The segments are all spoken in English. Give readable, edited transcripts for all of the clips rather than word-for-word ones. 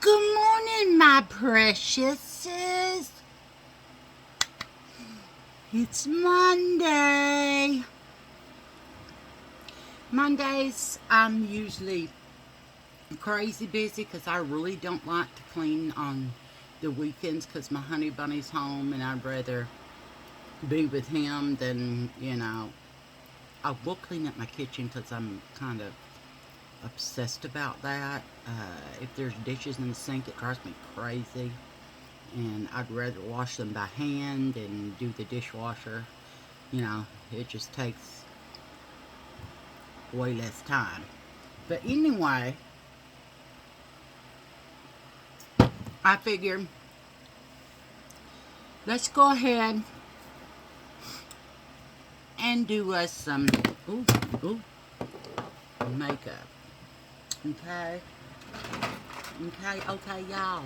Good morning, my preciouses. It's Monday. Mondays, I'm usually crazy busy because I really don't like to clean on the weekends because my honey bunny's home and I'd rather be with him than. I will clean up my kitchen because I'm kind of obsessed about that. If there's dishes in the sink, it drives me crazy. And I'd rather wash them by hand and do the dishwasher. It just takes way less time. But anyway, I figured let's go ahead and do us some ooh, makeup. Okay? Okay, y'all.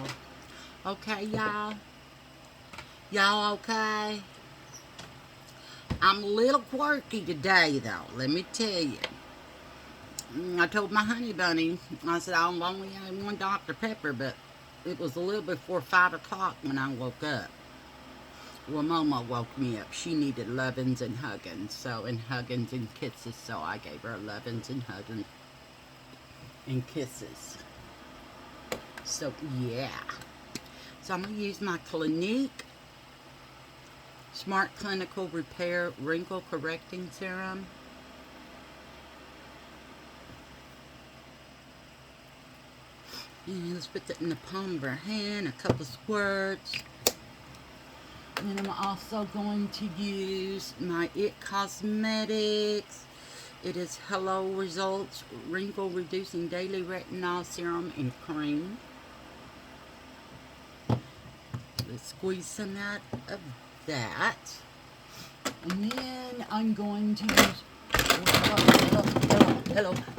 Okay, y'all. Y'all okay? I'm a little quirky today, though. Let me tell you. I told my honey bunny, I said I'll only have one Dr. Pepper, but it was a little before 5 o'clock when I woke up. Well, Mama woke me up. She needed lovins and huggins, and huggins and kisses, so I gave her lovins and huggins and kisses. So, yeah. So I'm going to use my Clinique Smart Clinical Repair Wrinkle Correcting Serum. And let's put that in the palm of our hand, a couple squirts. And I'm also going to use my IT Cosmetics. It is Hello Results Wrinkle Reducing Daily Retinol Serum and Cream. Let's squeeze some out of that. And then I'm going to use...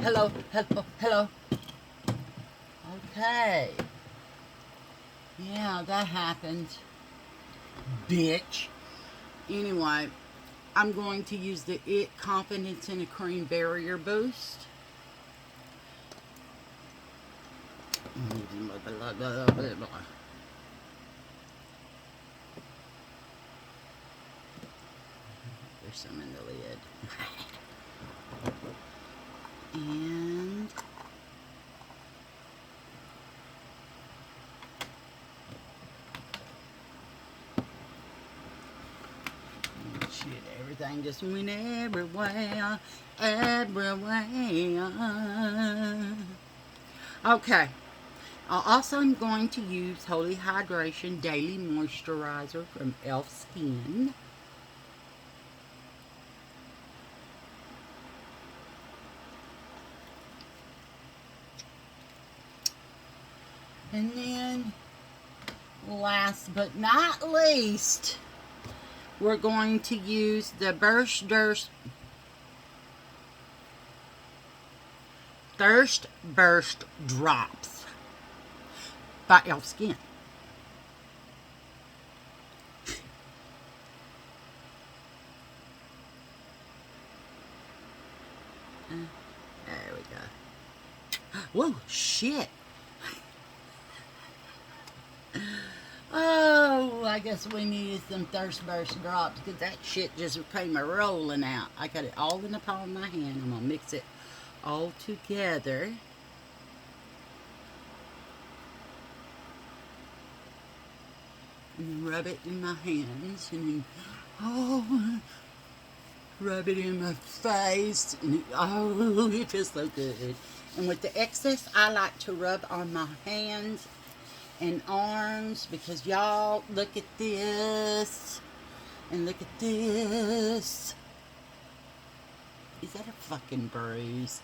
Hello. Okay. Yeah, that happened. Bitch. Anyway, I'm going to use the IT Confidence in a Cream Barrier Boost. There's some in the lid. And shit, everything just went everywhere. Okay. Also, I'm going to use Holy Hydration Daily Moisturizer from e.l.f. Skin. And then, last but not least, we're going to use the Thirst Burst Drops by e.l.f. Skin. There we go. Whoa, shit. Oh, I guess we needed some Thirst Burst drops because that shit just came rolling out. I got it all in the palm of my hand. I'm going to mix it all together. And rub it in my hands. And then, rub it in my face. And it feels so good. And with the excess, I like to rub on my hands and arms because y'all, look at this and look at this. Is that a fucking bruise?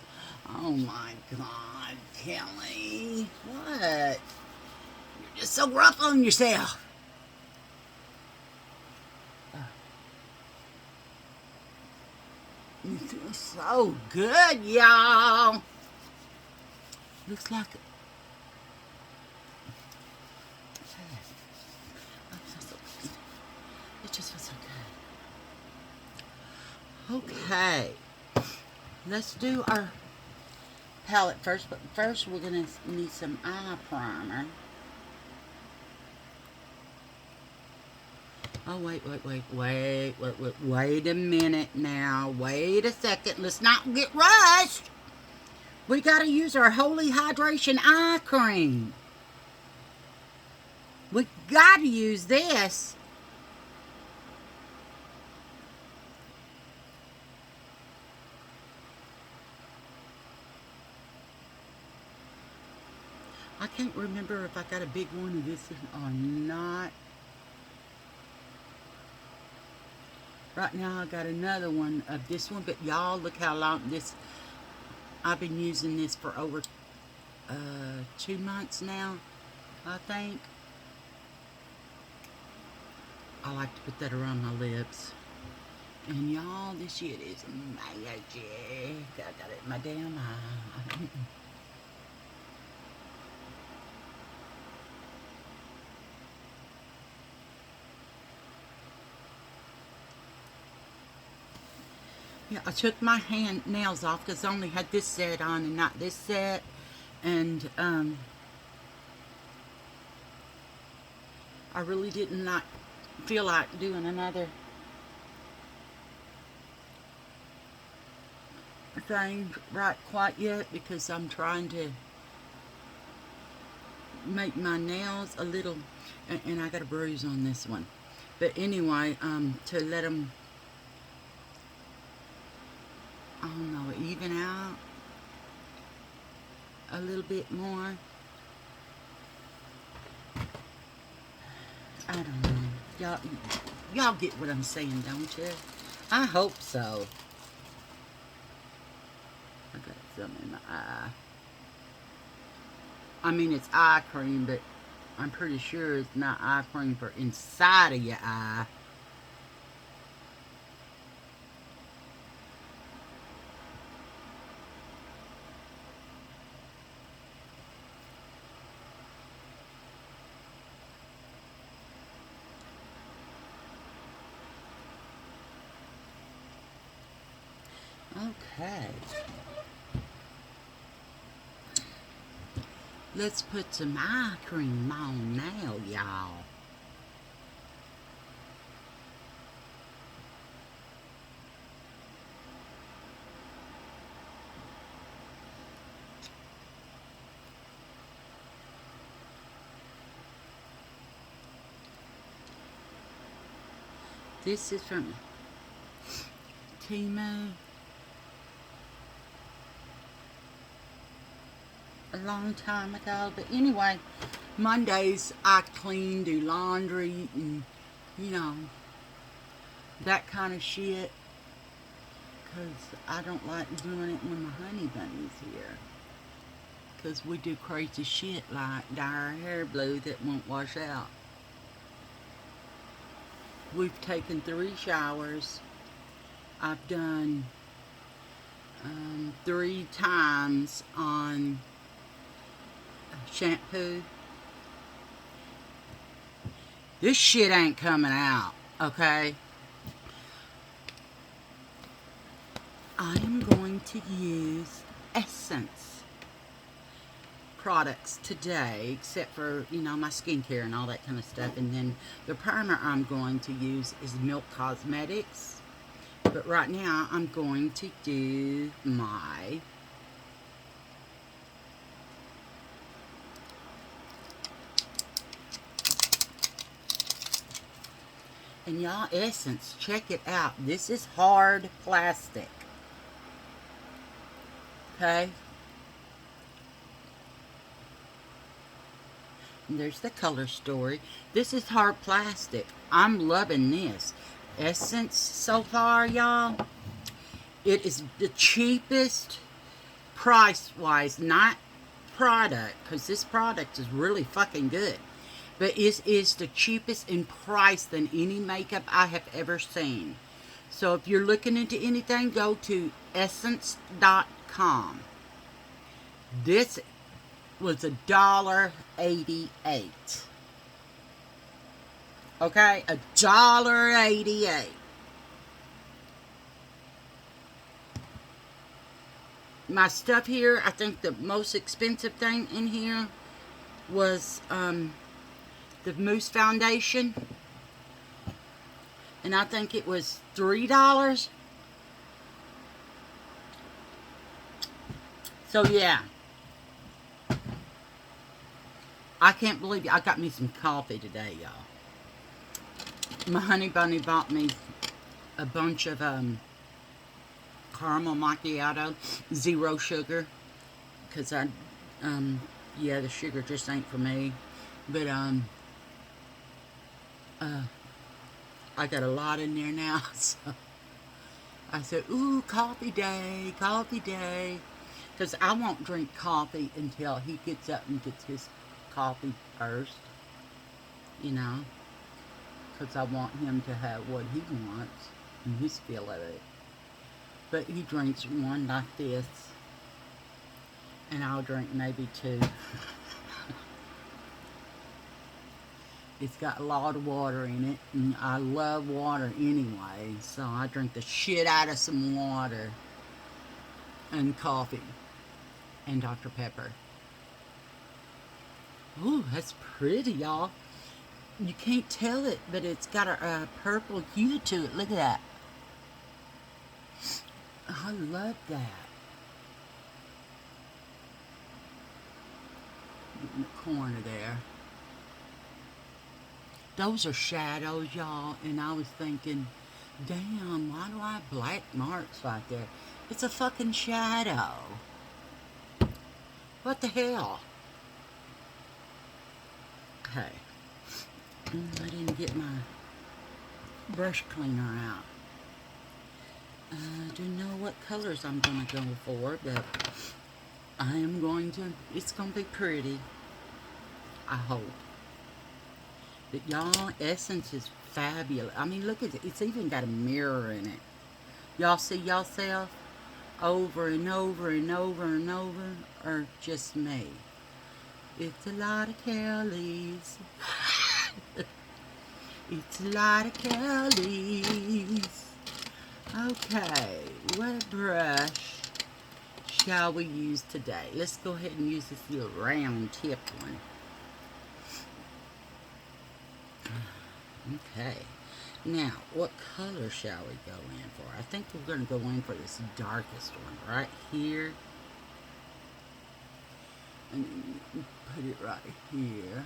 Oh my God, Kelly, what? You're just so rough on yourself. You feel so good, y'all. Looks like it just feels so good. Okay, let's do our palette first, but first we're gonna need some eye primer. Oh, wait a minute now. Wait a second. Let's not get rushed. We got to use our Holy Hydration Eye Cream. We got to use this. I can't remember if I got a big one of this or not. Right now I got another one of this one, but y'all look how long this, I've been using this for over 2 months now, I think. I like to put that around my lips. And y'all, this shit is magic. I got it in my damn eye. Yeah, I took my nails off because I only had this set on and not this set. And I really did not feel like doing another thing right quite yet because I'm trying to make my nails a little, and I got a bruise on this one. But anyway, to let them, I don't know, even out a little bit more. I don't know. Y'all get what I'm saying, don't you? I hope so. I got some in my eye. I mean, it's eye cream, but I'm pretty sure it's not eye cream for inside of your eye. Okay. Let's put some eye cream on now, y'all. This is from Temu. A long time ago, but anyway, Mondays I clean, do laundry, and you know, that kind of shit, because I don't like doing it when my honey bunny's here, because we do crazy shit like dye our hair blue that won't wash out. We've taken 3 showers. I've done 3 times on shampoo. This shit ain't coming out, okay? I am going to use Essence products today, except for, you know, my skincare and all that kind of stuff. And then the primer I'm going to use is Milk Cosmetics. But right now, I'm going to do my and y'all, Essence, check it out. This is hard plastic. Okay? And there's the color story. This is hard plastic. I'm loving this. Essence so far, y'all. It is the cheapest price-wise, not product, because this product is really fucking good. But it is the cheapest in price than any makeup I have ever seen. So if you're looking into anything, go to essence.com. This was $1.88. Okay, $1.88. My stuff here, I think the most expensive thing in here was the Mousse Foundation. And I think it was $3. So yeah, I can't believe it. I got me some coffee today, y'all. My honey bunny bought me a bunch of caramel macchiato, 0 sugar, because yeah, the sugar just ain't for me. But I got a lot in there now, so I said, ooh, coffee day, coffee day. Because I won't drink coffee until he gets up and gets his coffee first, you know, because I want him to have what he wants and his fill of it. But he drinks one like this, and I'll drink maybe 2. It's got a lot of water in it, and I love water anyway, so I drink the shit out of some water and coffee and Dr. Pepper. Ooh, that's pretty, y'all. You can't tell it, but it's got a purple hue to it. Look at that. I love that. In the corner there. Those are shadows, y'all, and I was thinking, damn, why do I have black marks right there? It's a fucking shadow. What the hell? Okay. I didn't get my brush cleaner out. I don't know what colors I'm going to go for, but I am going to, it's going to be pretty. I hope. But y'all, Essence is fabulous. I mean, look at it. It's even got a mirror in it. Y'all see yourself over and over and over and over, or just me? It's a lot of Kellys. It's a lot of Kellys. Okay, what brush shall we use today? Let's go ahead and use this little round tip one. Okay, now what color shall we go in for? I think we're going to go in for this darkest one right here. And put it right here.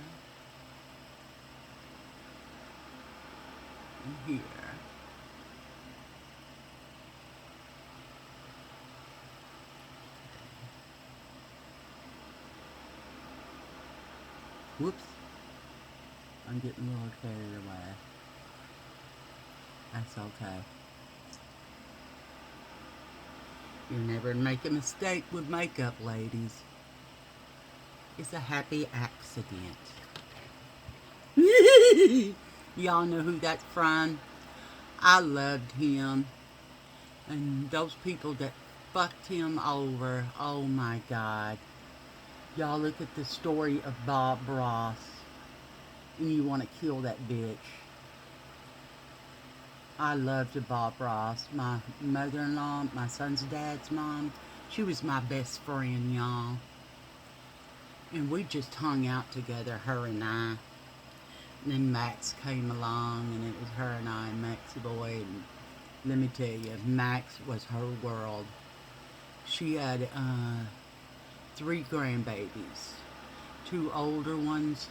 And here. Whoops. I'm getting a little carried away. That's okay. You never make a mistake with makeup, ladies. It's a happy accident. Y'all know who that's from? I loved him. And those people that fucked him over, oh my God. Y'all look at the story of Bob Ross, and you want to kill that bitch. I loved Bob Ross. My mother-in-law, my son's dad's mom, she was my best friend, y'all. And we just hung out together, her and I. And then Max came along, and it was her and I and Maxie Boy. And let me tell you, Max was her world. She had 3 grandbabies, 2 older ones,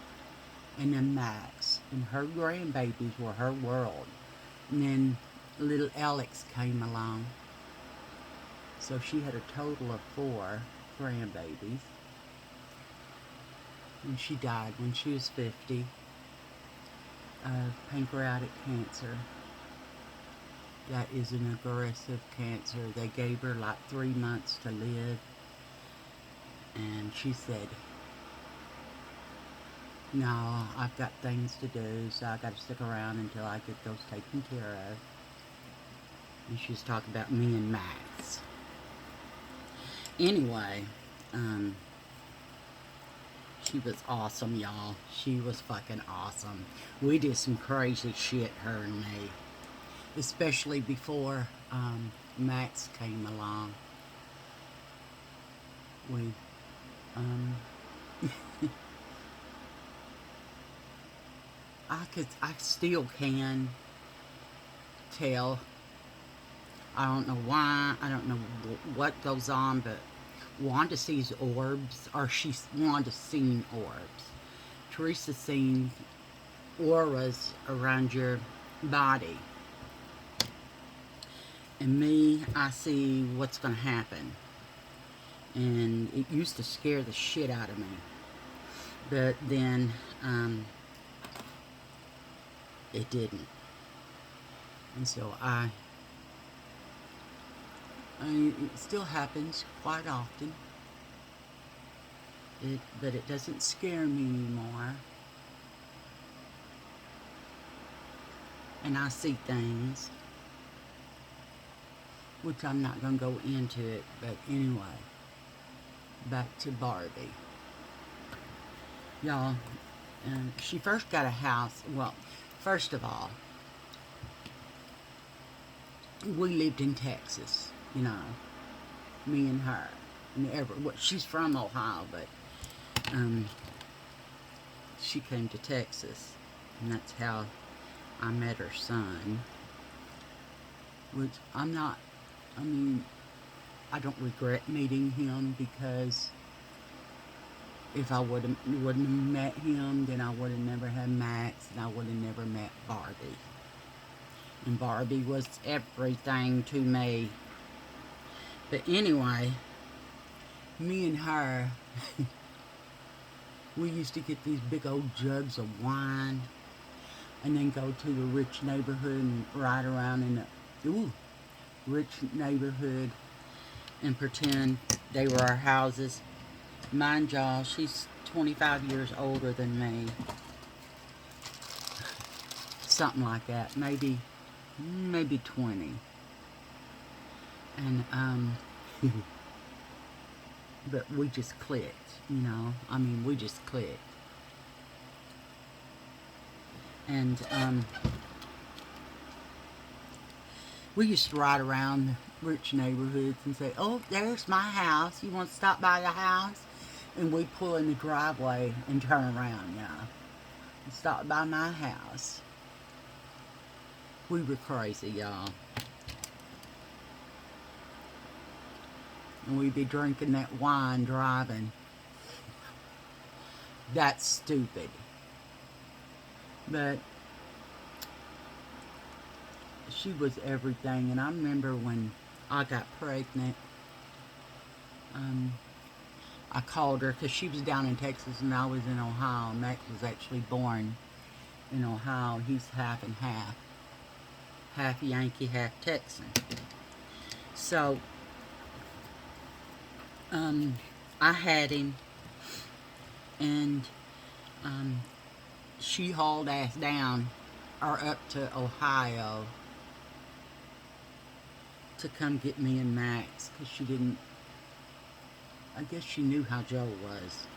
and then Max. And her grandbabies were her world. And then little Alex came along. So she had a total of 4 grandbabies. And she died when she was 50 of pancreatic cancer. That is an aggressive cancer. They gave her like 3 months to live. And she said, no, I've got things to do, so I got to stick around until I get those taken care of. And she was talking about me and Max. Anyway, she was awesome, y'all. She was fucking awesome. We did some crazy shit, her and me. Especially before Max came along. We, I still can. tell. I don't know why. I don't know what goes on, but Wanda sees orbs, or Wanda's seen orbs. Teresa's seen auras around your body. And me, I see what's going to happen. And it used to scare the shit out of me. But then, it didn't. And so it still happens quite often. But it doesn't scare me anymore. And I see things, which I'm not going to go into it, but anyway, back to Barbie. Y'all, she first got a house. Well, first of all, we lived in Texas, you know, me and her. And she's from Ohio, but she came to Texas, and that's how I met her son. Which I don't regret meeting him, because if I wouldn't have met him, then I would have never had Max, and I would have never met Barbie. And Barbie was everything to me. But anyway, me and her, we used to get these big old jugs of wine, and then go to the rich neighborhood and ride around in the rich neighborhood and pretend they were our houses. Mind y'all, she's 25 years older than me. Something like that. Maybe 20. And, but we just clicked, you know. I mean, we just clicked. And, we used to ride around the rich neighborhoods and say, oh, there's my house. You want to stop by the house? And we'd pull in the driveway and turn around, you know. And stop by my house. We were crazy, y'all. And we'd be drinking that wine driving. That's stupid. But she was everything. And I remember when I got pregnant, I called her, because she was down in Texas and I was in Ohio. Max was actually born in Ohio. He's half and half. Half Yankee, half Texan. So, I had him, and she hauled ass down, or up to Ohio, to come get me and Max, because she didn't, I guess she knew how Joe was.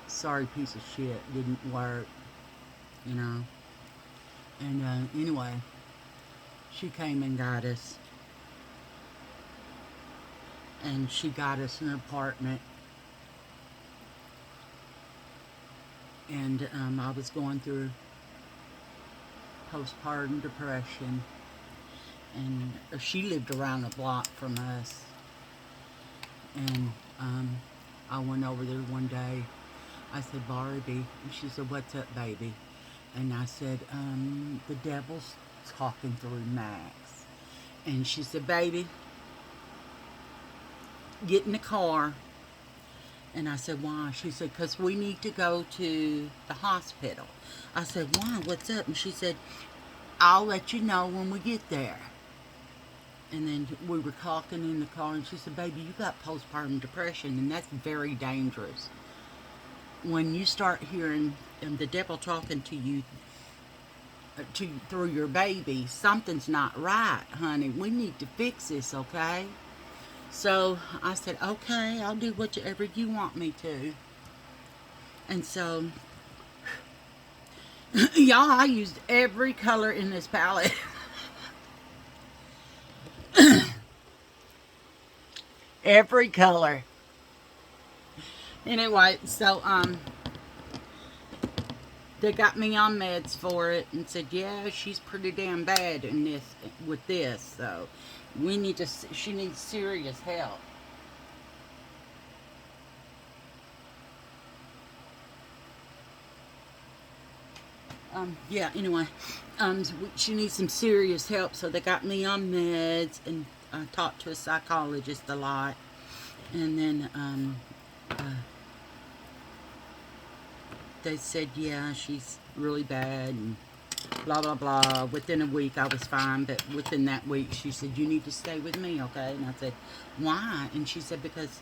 Sorry piece of shit, didn't work, you know. And anyway, she came and got us. And she got us an apartment. And I was going through postpartum depression. And she lived around the block from us. And I went over there one day. I said, Barbie. And she said, what's up, baby? And I said, the devil's talking through Max. And she said, baby, get in the car. And I said, why? She said, because we need to go to the hospital. I said, why? What's up? And she said, I'll let you know when we get there. And then we were talking in the car, and she said, baby, you got postpartum depression, and that's very dangerous. When you start hearing the devil talking to you through your baby, something's not right, honey. We need to fix this, okay? So I said, okay, I'll do whatever you want me to. And so, y'all, I used every color in this palette. Every color. Anyway, so, they got me on meds for it and said, yeah, she's pretty damn bad in this with this, so we need to. She needs serious help. Yeah. Anyway, she needs some serious help, so they got me on meds, and I talked to a psychologist a lot, and then they said, yeah, she's really bad, and blah blah blah. Within a week I was fine, but within that week she said, you need to stay with me, okay? And I said, why? And she said, because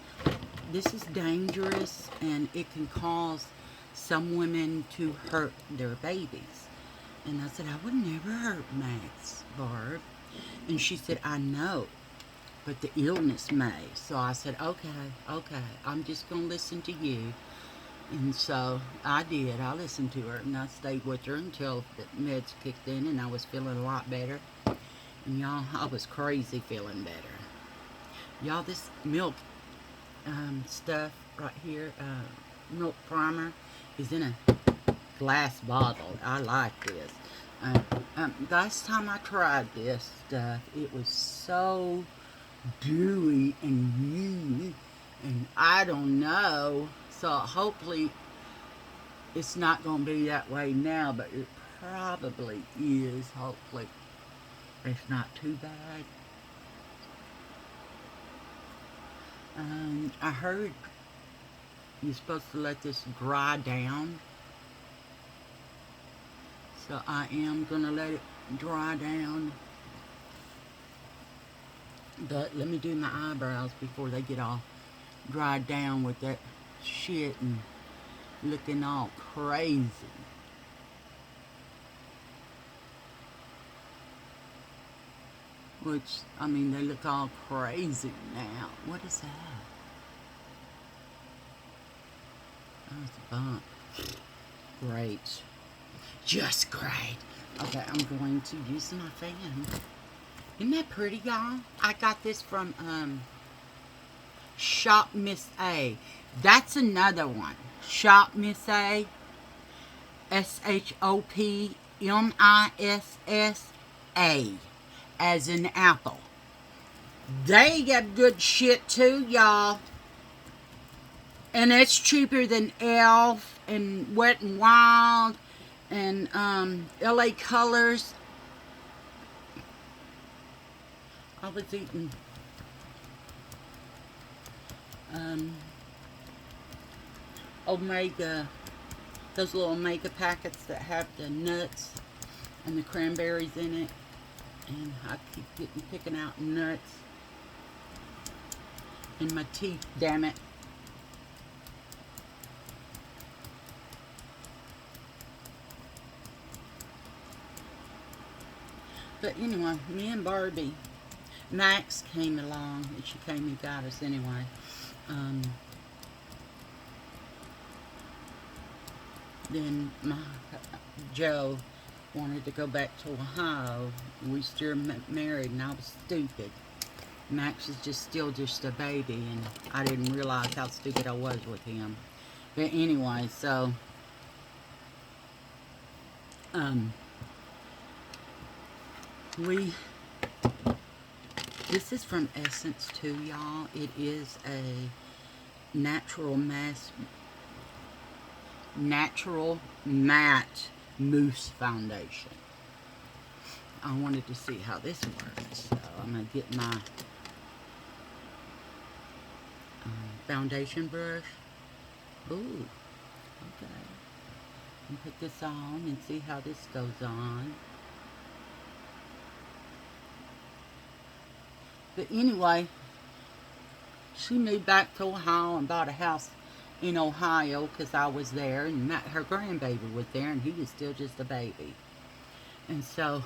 this is dangerous and it can cause some women to hurt their babies. And I said, I would never hurt Max, Barb. And she said, I know, but the illness may. So I said, okay, I'm just gonna listen to you. And so I did. I listened to her, and I stayed with her until the meds kicked in, and I was feeling a lot better. And y'all, I was crazy feeling better. Y'all, this milk stuff right here, milk primer, is in a glass bottle. I like this. Last time I tried this stuff, it was so dewy and new, and I don't know. So hopefully it's not going to be that way now, but it probably is. Hopefully it's not too bad. I heard you're supposed to let this dry down. So I am going to let it dry down. But let me do my eyebrows before they get all dried down with that shit and looking all crazy. Which, I mean, they look all crazy now. What is that? Oh, it's a bump. Great. Just great. Okay, I'm going to use my fan. Isn't that pretty, y'all? I got this from Shop Miss A. That's another one. Shop Miss A. SHOPMISSA. As in apple. They got good shit too, y'all. And it's cheaper than Elf and Wet and Wild and LA Colors. I was eating Omega, those little Omega packets that have the nuts and the cranberries in it. And I keep picking out nuts in my teeth, damn it. But anyway, me and Barbie, Max came along, and she came and got us anyway. Then Joe wanted to go back to Ohio. We still married, and I was stupid. Max is still just a baby, and I didn't realize how stupid I was with him. But anyway, so this is from Essence too, y'all. It is a natural matte mousse foundation. I wanted to see how this works, so I'm gonna get my foundation brush. Ooh, okay. And put this on and see how this goes on. But anyway, she moved back to Ohio and bought a house in Ohio because I was there, and her grandbaby was there, and he was still just a baby. And so,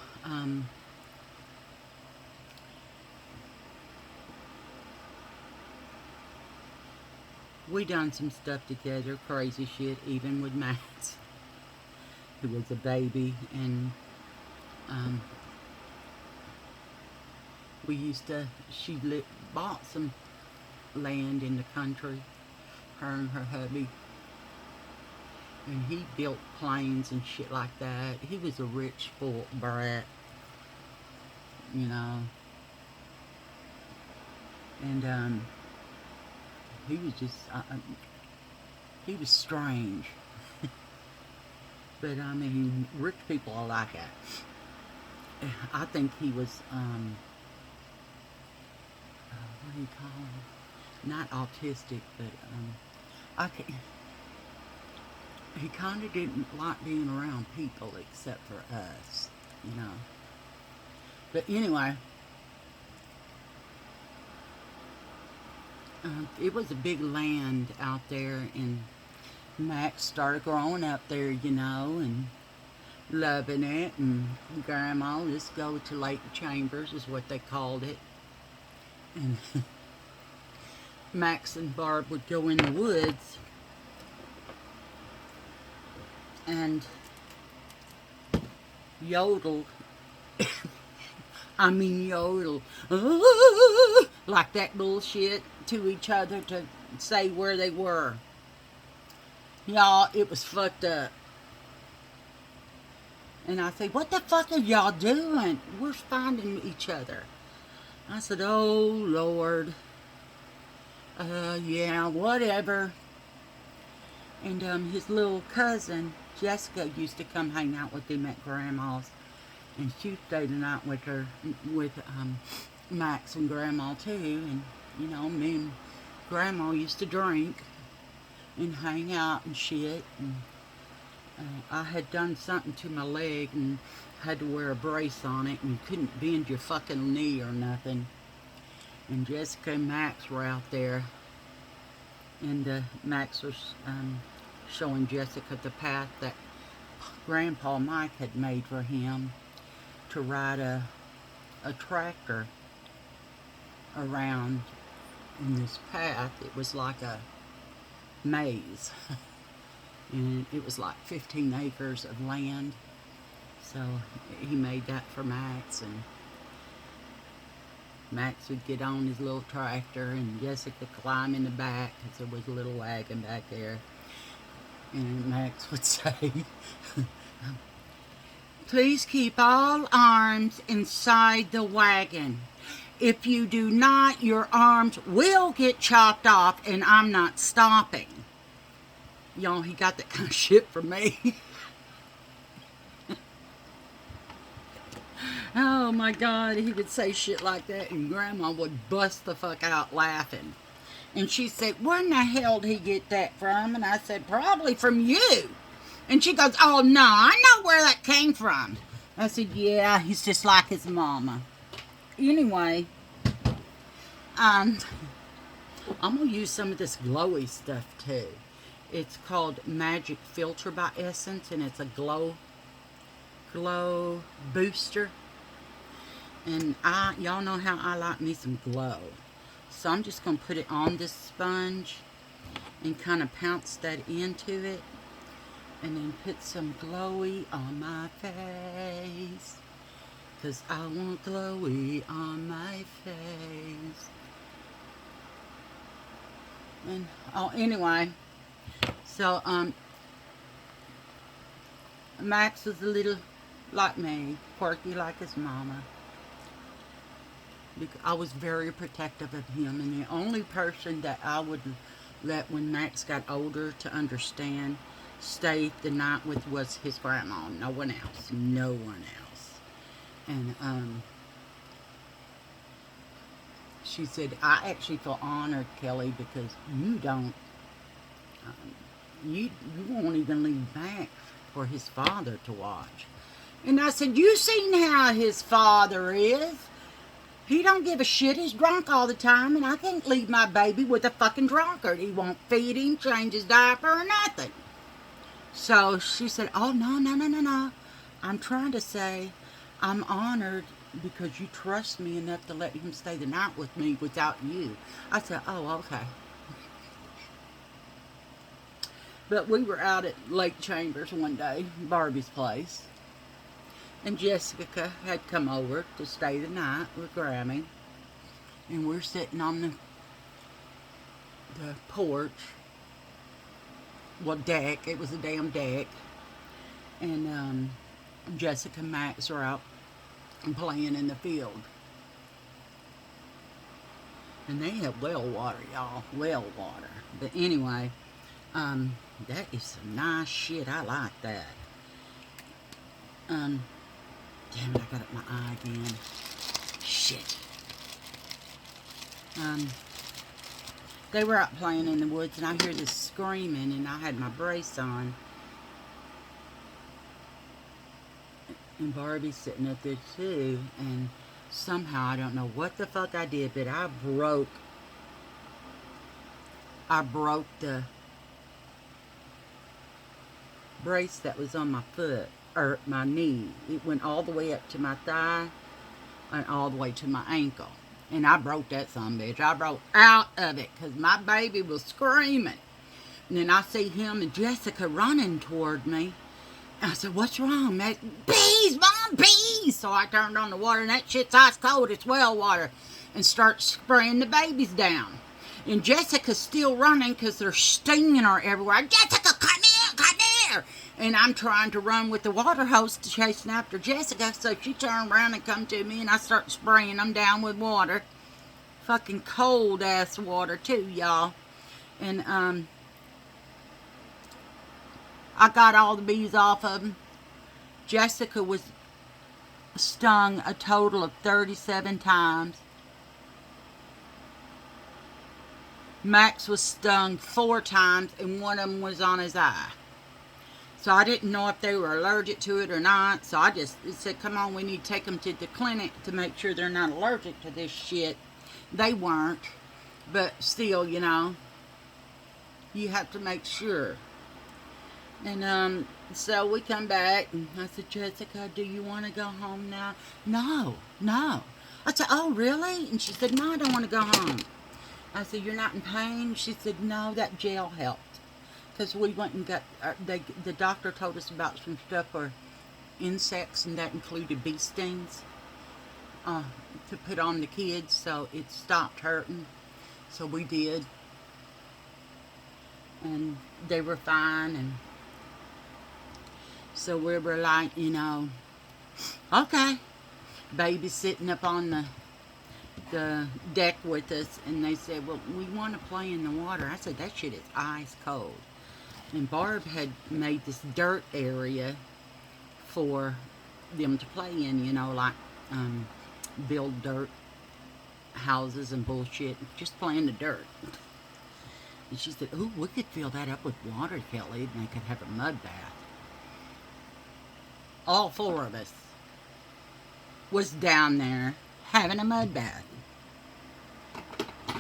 we done some stuff together, crazy shit, even with Max, who was a baby, and she bought some land in the country, her and her hubby, And he built planes and shit like that. He was a rich, spoiled brat, you know. And he was just, he was strange. But I mean, rich people are like that. I think he was, what do you call him? Not autistic, but I can, he kind of didn't like being around people except for us, you know. But anyway, it was a big land out there, and Max started growing up there, you know, and loving it. And Grandma, let's go to Lake Chambers, is what they called it. And Max and Barb would go in the woods and yodel. I mean, yodel. Like that bullshit to each other to say where they were. Y'all, it was fucked up. And I say, what the fuck are y'all doing? We're finding each other. I said, oh, Lord. Yeah, whatever. And his little cousin, Jessica, used to come hang out with him at Grandma's. And she stayed the night with her, with Max and Grandma too. And, you know, me and Grandma used to drink and hang out and shit. And I had done something to my leg and had to wear a brace on it, and you couldn't bend your fucking knee or nothing. And Jessica and Max were out there, and Max was showing Jessica the path that Grandpa Mike had made for him to ride a tractor around in this path. It was like a maze. And it was like 15 acres of land. So he made that for Max, and Max would get on his little tractor and Jessica climb in the back because there was a little wagon back there. And Max would say, please keep all arms inside the wagon. If you do not, your arms will get chopped off, and I'm not stopping. Y'all, he got that kind of shit from me. Oh my God, he would say shit like that, and Grandma would bust the fuck out laughing. And she said, where in the hell did he get that from? And I said, probably from you. And she goes, oh no, I know where that came from. I said, yeah, he's just like his mama. Anyway, I'm going to use some of this glowy stuff too. It's called Magic Filter by Essence, and it's a glow booster. And y'all know how I like me some glow. So I'm just going to put it on this sponge and kind of pounce that into it. And then put some glowy on my face. Because I want glowy on my face. And, oh, anyway. So, Max was a little like me, quirky like his mama. I was very protective of him, and the only person that I would let when Max got older to understand stay the night with was his grandma. No one else. No one else. And, she said, I actually feel honored, Kelly, because you don't, you won't even leave Max for his father to watch. And I said, you seen how his father is. He don't give a shit. He's drunk all the time, and I can't leave my baby with a fucking drunkard. He won't feed him, change his diaper, or nothing. So she said, oh, no. I'm trying to say I'm honored because you trust me enough to let him stay the night with me without you. I said, oh, okay. But we were out at Lake Chambers one day, Barbie's place. And Jessica had come over to stay the night with Grammy. And we're sitting on the porch. well, deck. It was a damn deck. And Jessica and Max are out and playing in the field. And they have well water, y'all. Well water. But anyway, that is some nice shit. I like that. Damn it, I got it in my eye again. Shit. They were out playing in the woods, and I hear this screaming, and I had my brace on. And Barbie's sitting up there, too, and somehow, I don't know what the fuck I did, but I broke the brace that was on my foot, or my knee. It went all the way up to my thigh, and all the way to my ankle. And I broke that son bitch. I broke out of it because my baby was screaming. And then I see him and Jessica running toward me. And I said, what's wrong, Matt? Bees, Mom, bees! So I turned on the water, and that shit's ice cold. It's well water. And start spraying the babies down. And Jessica's still running because they're stinging her everywhere. Jessica, come here, come here! And I'm trying to run with the water hose chasing after Jessica. So she turned around and come to me, and I start spraying them down with water. Fucking cold-ass water, too, y'all. And, I got all the bees off of them. Jessica was stung a total of 37 times. Max was stung 4 times, and one of them was on his eye. So I didn't know if they were allergic to it or not. So I just said, come on, we need to take them to the clinic to make sure they're not allergic to this shit. They weren't. But still, you know, you have to make sure. And so we come back, and I said, Jessica, do you want to go home now? No. I said, oh, really? And she said, no, I don't want to go home. I said, you're not in pain? She said, no, that gel helped. Because we went and got, the doctor told us about some stuff for insects, and that included bee stings to put on the kids, so it stopped hurting. So we did. And they were fine, and so we were like, you know, okay. Baby's sitting up on the deck with us, and they said, well, we want to play in the water. I said, that shit is ice cold. And Barb had made this dirt area for them to play in, you know, like build dirt houses and bullshit, just play in the dirt. And she said, ooh, we could fill that up with water, Kelly, and they could have a mud bath. All 4 of us was down there having a mud bath.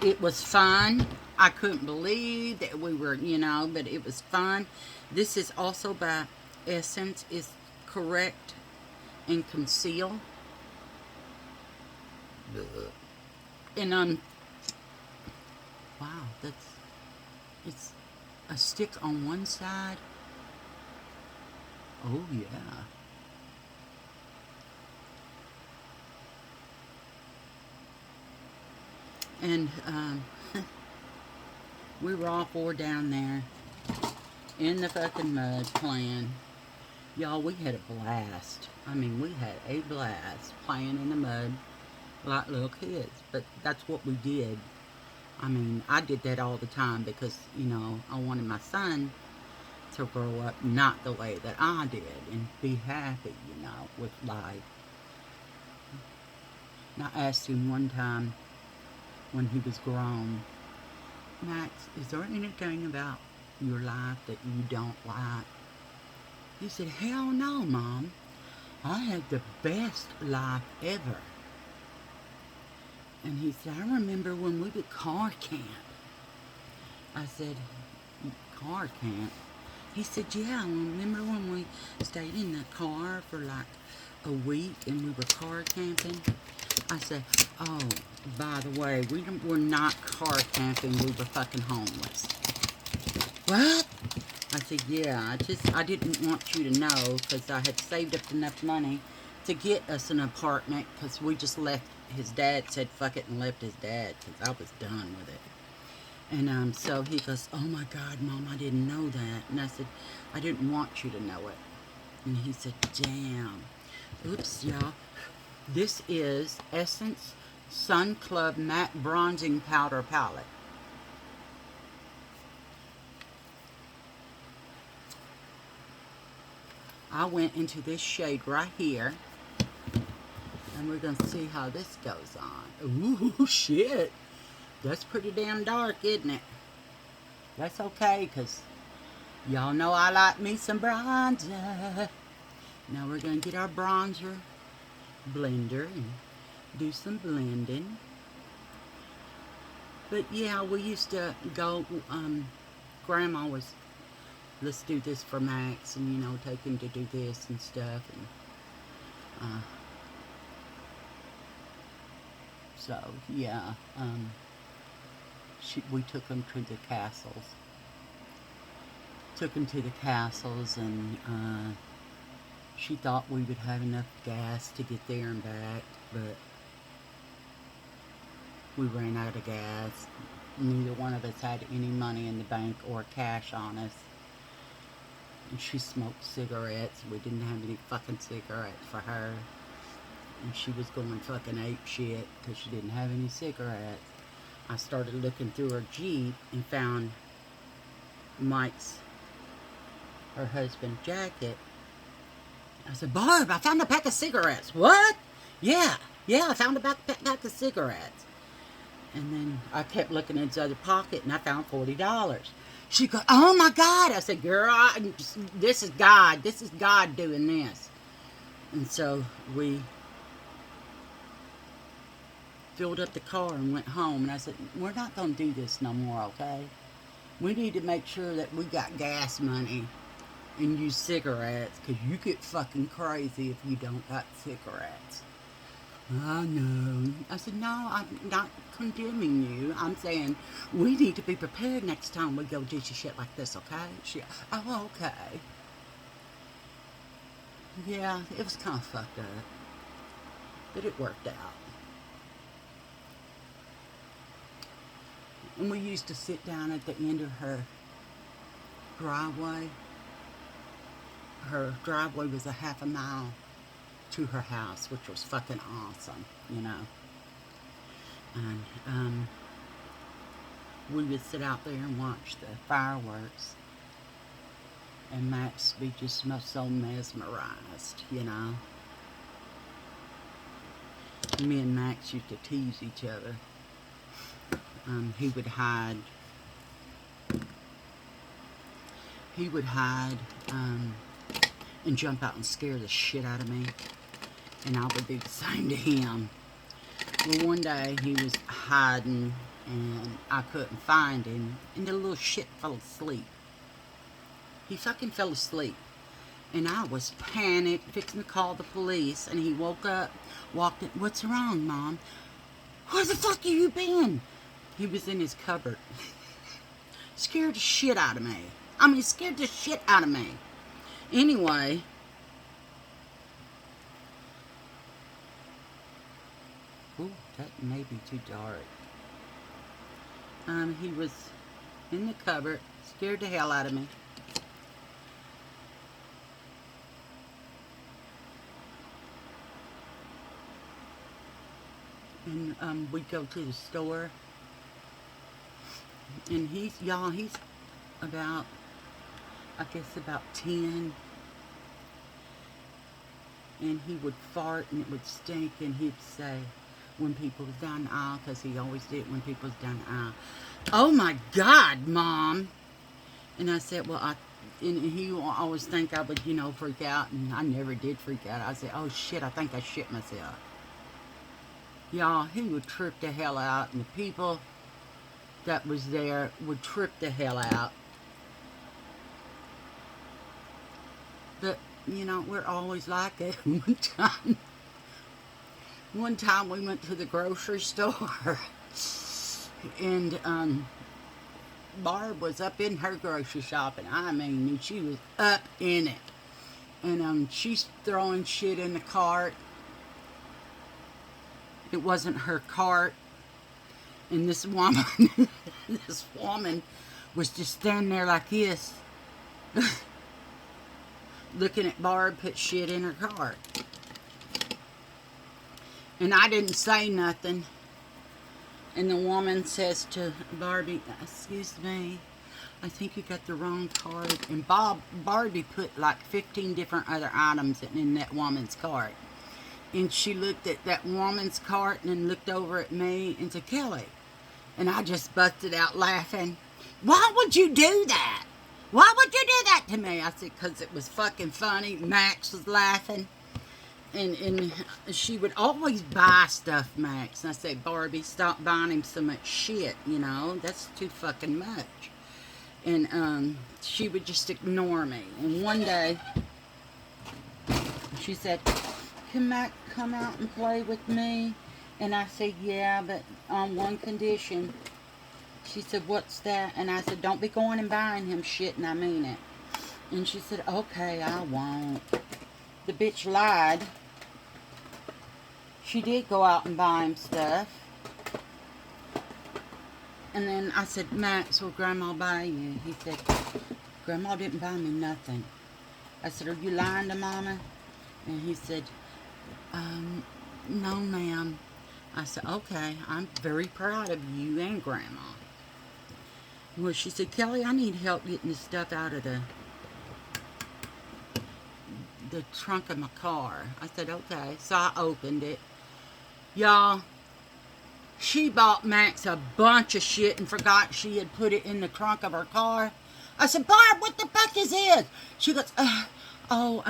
It was fun. I couldn't believe that we were, you know, but it was fun. This is also by Essence. It's Correct and Conceal. And, wow, it's a stick on one side. Oh, yeah. And we were all 4 down there in the fucking mud playing. Y'all, we had a blast. I mean, we had a blast playing in the mud like little kids. But that's what we did. I mean, I did that all the time because, you know, I wanted my son to grow up not the way that I did and be happy, you know, with life. And I asked him one time when he was grown, Max, is there anything about your life that you don't like? He said, hell no, Mom. I had the best life ever. And he said, I remember when we would car camp. I said, car camp? He said, yeah, I remember when we stayed in the car for like a week and we were car camping? I said, oh, by the way, we were not car camping, we were fucking homeless. What? I said, yeah, I didn't want you to know because I had saved up enough money to get us an apartment because we just left. His dad said, fuck it, and left his dad because I was done with it. And so he goes, oh my God, Mom, I didn't know that. And I said, I didn't want you to know it. And he said, damn. Oops, y'all. This is Essence Sun Club Matte Bronzing Powder Palette. I went into this shade right here. And we're going to see how this goes on. Ooh, shit. That's pretty damn dark, isn't it? That's okay, because y'all know I like me some bronzer. Now we're going to get our bronzer blender and do some blending. But yeah, we used to go, Grandma was, let's do this for Max, and you know, take him to do this and stuff. And so yeah, we took him to the castles. Took him to the castles, and she thought we would have enough gas to get there and back, but we ran out of gas. Neither one of us had any money in the bank or cash on us. And she smoked cigarettes. We didn't have any fucking cigarettes for her. And she was going fucking ape shit because she didn't have any cigarettes. I started looking through her Jeep and found Mike's, her husband's jacket. I said, Barb, I found a pack of cigarettes. What? Yeah, I found a pack of cigarettes. And then I kept looking in his other pocket, and I found $40. She goes, oh my God. I said, girl, this is God. This is God doing this. And so we filled up the car and went home. And I said, we're not going to do this no more, okay? We need to make sure that we got gas money and use cigarettes, because you get fucking crazy if you don't got cigarettes. Oh, no. I said, no, I'm not condemning you. I'm saying we need to be prepared next time we go do shit like this, okay? She, oh, okay. Yeah, it was kind of fucked up. But it worked out. And we used to sit down at the end of her driveway. Her driveway was a half a mile to her house, which was fucking awesome, you know. And we would sit out there and watch the fireworks, and Max be just so mesmerized, you know. Me and Max used to tease each other. He would hide and jump out and scare the shit out of me, and I would do the same to him. Well, one day he was hiding, and I couldn't find him, and the little shit fell asleep. He fucking fell asleep, and I was panicked, fixing to call the police, and he woke up, walked in. What's wrong, Mom? Where the fuck have you been? He was in his cupboard. Scared the shit out of me. I mean, scared the shit out of me. Anyway, ooh, that may be too dark. He was in the cupboard, scared the hell out of me. And we'd go to the store, and he's about, I guess about 10, and he would fart and it would stink, and he'd say, when people was down the aisle, because he always did when people was down the aisle, oh my God, Mom. And I said, well, and he always think I would, freak out, and I never did freak out. I said, oh shit, I think I shit myself. Y'all, he would trip the hell out, and the people that was there would trip the hell out. But, we're always like that. One time we went to the grocery store, and Barb was up in her grocery shopping. I mean, she was up in it. And she's throwing shit in the cart. It wasn't her cart. And this woman, this woman was just standing there like this, looking at Barb put shit in her cart. And I didn't say nothing. And the woman says to Barbie, excuse me, I think you got the wrong card. And Barbie put like 15 different other items in that woman's cart. And she looked at that woman's cart and then looked over at me and said, Kelly. And I just busted out laughing. Why would you do that? Why would you do that to me? I said, because it was fucking funny. Max was laughing. And she would always buy stuff, Max. And I said, Barbie, stop buying him so much shit, you know. That's too fucking much. And she would just ignore me. And one day, she said, can Max come out and play with me? And I said, yeah, but on one condition. She said, what's that? And I said, don't be going and buying him shit, and I mean it. And she said, okay, I won't. The bitch lied. She did go out and buy him stuff. And then I said, Max, will Grandma buy you? He said, Grandma didn't buy me nothing. I said, are you lying to Mama? And he said, no, ma'am. I said, okay, I'm very proud of you and Grandma. Well, she said, Kelly, I need help getting this stuff out of the trunk of my car. I said, okay. So I opened it. Y'all, she bought Max a bunch of shit and forgot she had put it in the trunk of her car. I said, Barb, what the fuck is this? She goes, oh.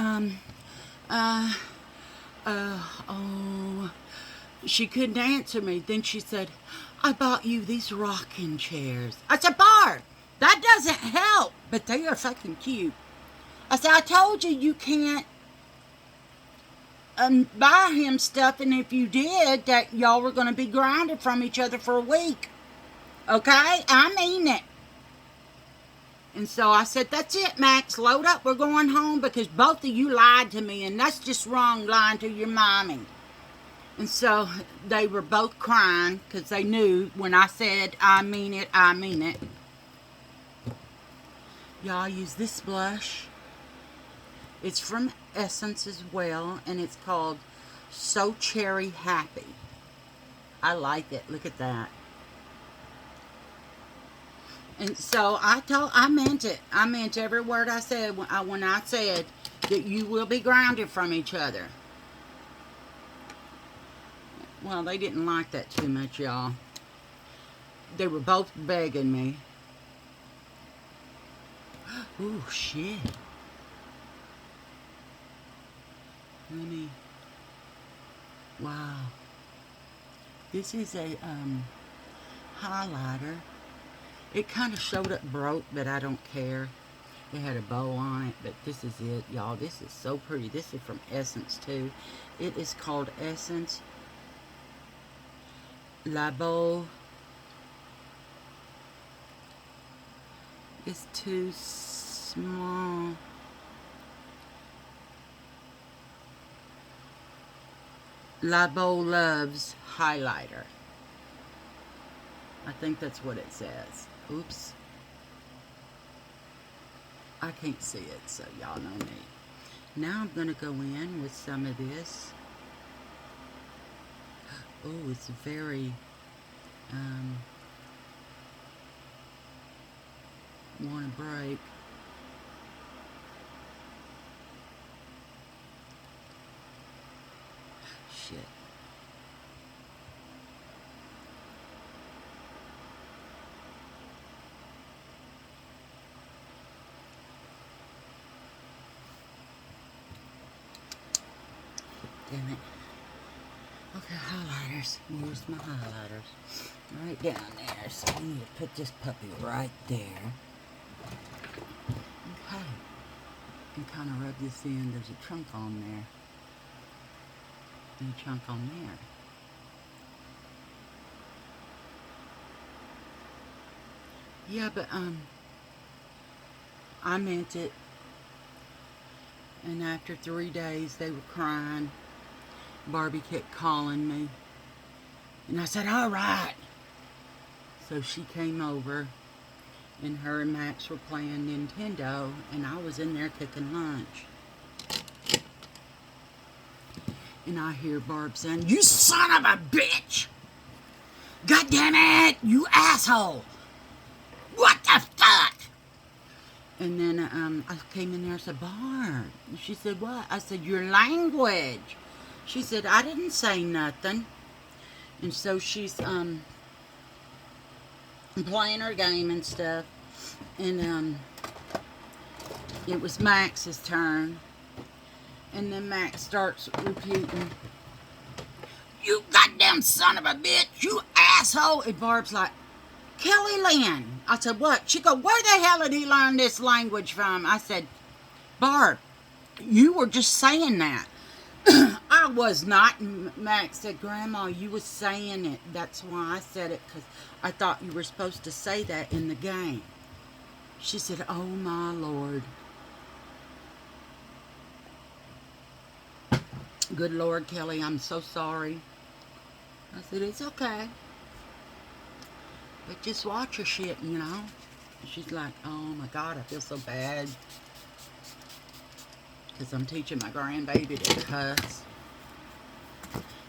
She couldn't answer me. Then she said, I bought you these rocking chairs. I said, Barb, that doesn't help, but they are fucking cute. I said, I told you you can't buy him stuff, and if you did, that y'all were going to be grounded from each other for a week. Okay? I mean it. And so I said, that's it, Max. Load up. We're going home because both of you lied to me, and that's just wrong, lying to your mommy. And so they were both crying because they knew when I said, I mean it, I mean it. Y'all, use this blush. It's from Essence as well, and it's called So Cherry Happy. I like it. Look at that. And so I meant it. I meant every word I said when I said that you will be grounded from each other. Well, they didn't like that too much, y'all. They were both begging me. Ooh, shit. Let me... Wow. This is a highlighter. It kind of showed up broke, but I don't care. It had a bow on it, but this is it, y'all. This is so pretty. This is from Essence, too. It is called Essence La Beau. It's too small. La Beau Loves Highlighter. I think that's what it says. Oops. I can't see it, so y'all know me. Now I'm going to go in with some of this. Oh, it's very want to break. Shit. Damn it. Okay, highlighters. Where's my highlighters? Right down there. So we need to put this puppy right there. Okay. And kind of rub this in. There's a chunk on there. And a chunk on there. Yeah, but I meant it. And after 3 days, they were crying. Barbie kept calling me. And I said, all right. So she came over, and her and Max were playing Nintendo, and I was in there cooking lunch. And I hear Barb saying, "You son of a bitch! God damn it, you asshole! What the fuck?" And then I came in there and said, "Barb." And she said, "What?" I said, "Your language." She said, "I didn't say nothing." And so she's playing her game and stuff. And it was Max's turn. And then Max starts repeating, "You goddamn son of a bitch, you asshole." And Barb's like, "Kelly Lynn." I said, "What?" She go, "Where the hell did he learn this language from?" I said, "Barb, you were just saying that." "I was not." And Max said, "Grandma, you was saying it. That's why I said it, because I thought you were supposed to say that in the game." She said, "Oh my Lord." "Good Lord, Kelly, I'm so sorry." I said, "It's okay. But just watch your shit, you know." She's like, "Oh my God, I feel so bad. Because I'm teaching my grandbaby to cuss."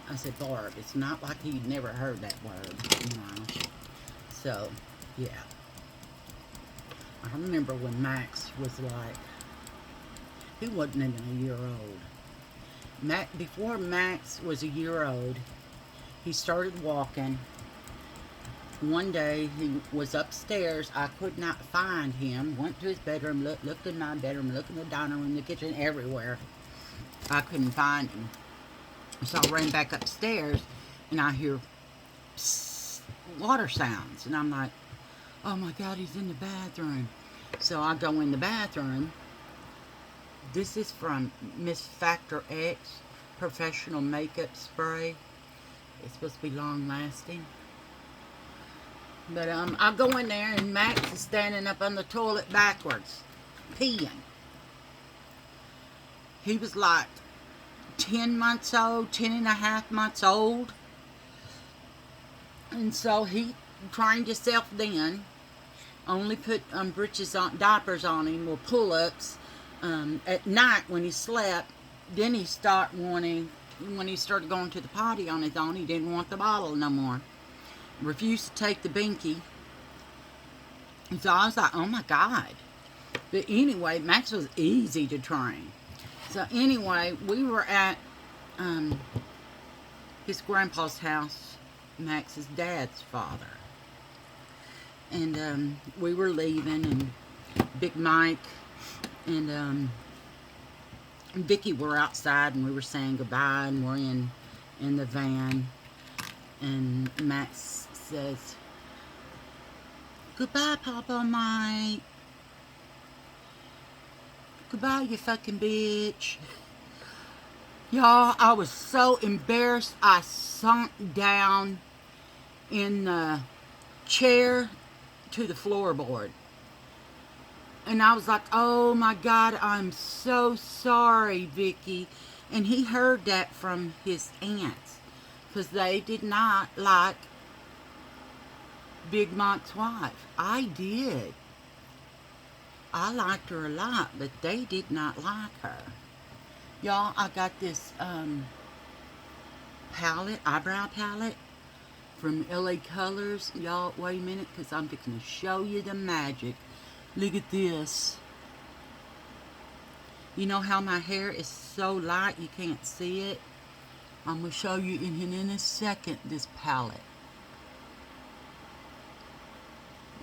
I said, "Barb, it's not like he'd never heard that word, you know." So, yeah. I remember when Max was like, he wasn't even a year old. Before Max was a year old, he started walking. One day he was upstairs. I could not find him. Went to his bedroom, looked in my bedroom, looked in the dining room, the kitchen, everywhere. I couldn't find him. So I ran back upstairs, and I hear psst, water sounds. And I'm like, "Oh my God, he's in the bathroom." So I go in the bathroom. This is from Miss Factor X Professional Makeup Spray. It's supposed to be long lasting. But I go in there, and Max is standing up on the toilet backwards, peeing. He was like 10 months old, 10 and a half months old. And so he trained himself then. Only put breeches on, diapers on him, or pull-ups at night when he slept. Then he started wanting, when he started going to the potty on his own, he didn't want the bottle no more. Refused to take the binky. And so I was like, "Oh my God." But anyway, Max was easy to train. So anyway, we were at his grandpa's house, Max's dad's father. And we were leaving, and Big Mike and Vicky were outside, and we were saying goodbye, and we're in the van. And Max says, "Goodbye, Papa Mike. Goodbye, you fucking bitch." Y'all, I was so embarrassed. I sunk down in the chair to the floorboard. And I was like, "Oh my God, I'm so sorry, Vicky." And he heard that from his aunts, because they did not like Big Mike's wife. I did. I liked her a lot, but they did not like her. Y'all, I got this palette, eyebrow palette from LA Colors. Y'all, wait a minute, because I'm fixing to show you the magic. Look at this. You know how my hair is so light you can't see it? I'm going to show you in a second this palette.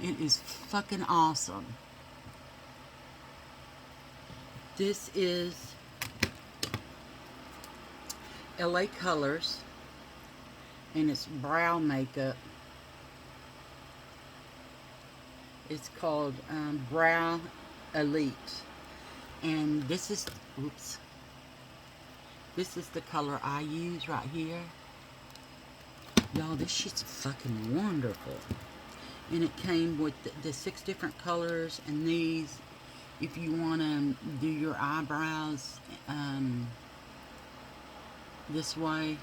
It is fucking awesome. This is LA Colors, and it's brow makeup. It's called Brow Elite. And this is, oops. This is the color I use right here. Y'all, this shit's fucking wonderful. And it came with the 6 different colors, and these, if you want to do your eyebrows this way,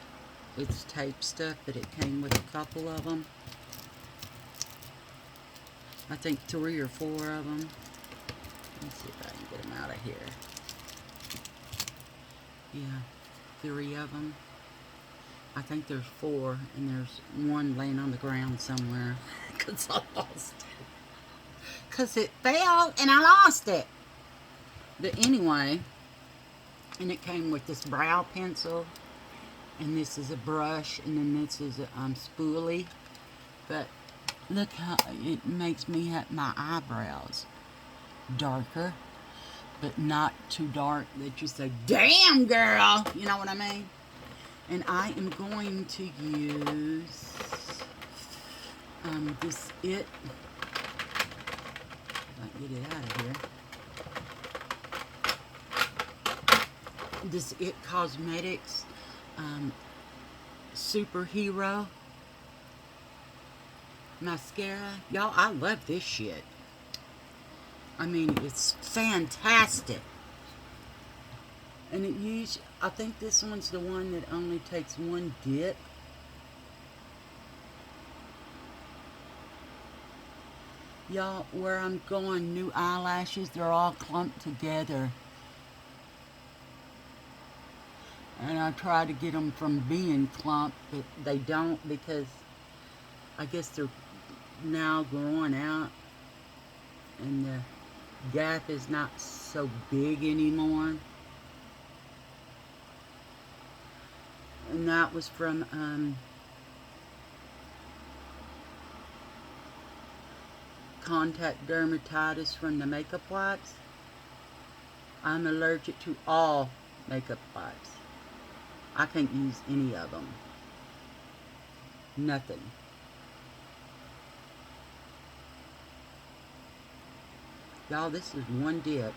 it's tape stuff, but it came with a couple of them. I think 3 or 4 of them. Let's see if I can get them out of here. Yeah, 3 of them. I think there's 4, and there's 1 laying on the ground somewhere. Because I lost it. Because it fell, and I lost it. But anyway, and it came with this brow pencil, and this is a brush, and then this is a spoolie. But look how it makes me have my eyebrows darker, but not too dark that you say, damn girl, you know what I mean? And I am going to use this It, if I can get it out of here, this It Cosmetics Superhero mascara. Y'all, I love this shit. I mean, it's fantastic. And I think this one's the one that only takes 1 dip. Y'all, where I'm going, new eyelashes, they're all clumped together. And I try to get them from being clumped, but they don't, because I guess they're now growing out. And the gap is not so big anymore. And that was from contact dermatitis from the makeup wipes. I'm allergic to all makeup wipes. I can't use any of them. Nothing. Y'all, this is 1 dip.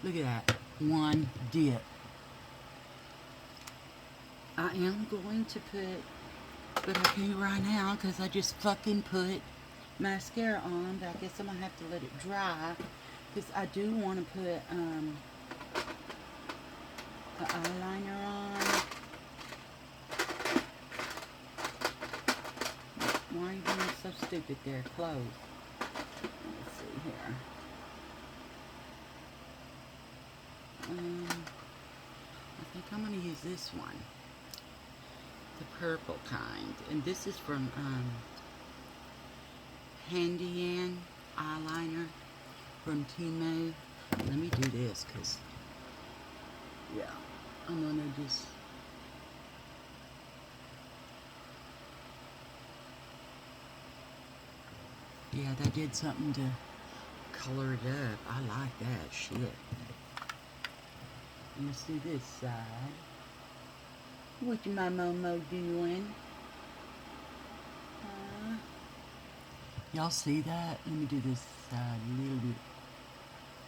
Look at that. 1 dip. I am going to put, but I can't right now because I just fucking put mascara on. But I guess I'm going to have to let it dry because I do want to put the eyeliner on. Why are you being so stupid there? Close. Let's see here. I think I'm going to use this one. The purple kind. And this is from Handy Ann eyeliner from Temu. Let me do this because, yeah, I'm going to just... Yeah, they did something to color it up. I like that shit. Let's do this side. What my Momo doing? Y'all see that? Let me do this side a little bit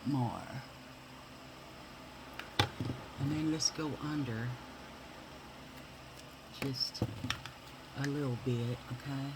more. And then let's go under just a little bit, okay?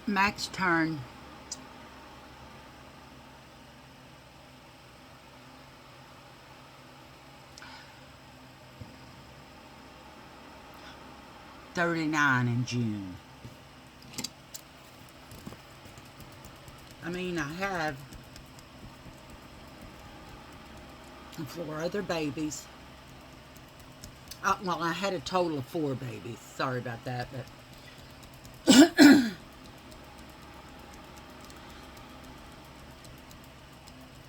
Mac's turn. $39 in June. I mean, I have 4 other babies. Well, I had a total of 4 babies. Sorry about that, but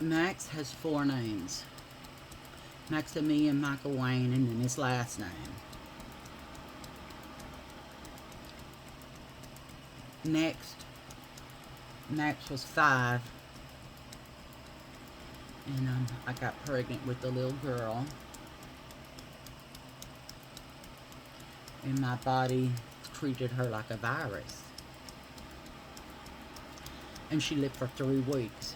Max has 4 names. Maximilian Michael Wayne, and then his last name. Next, Max was 5, and I got pregnant with a little girl, and my body treated her like a virus, and she lived for 3 weeks.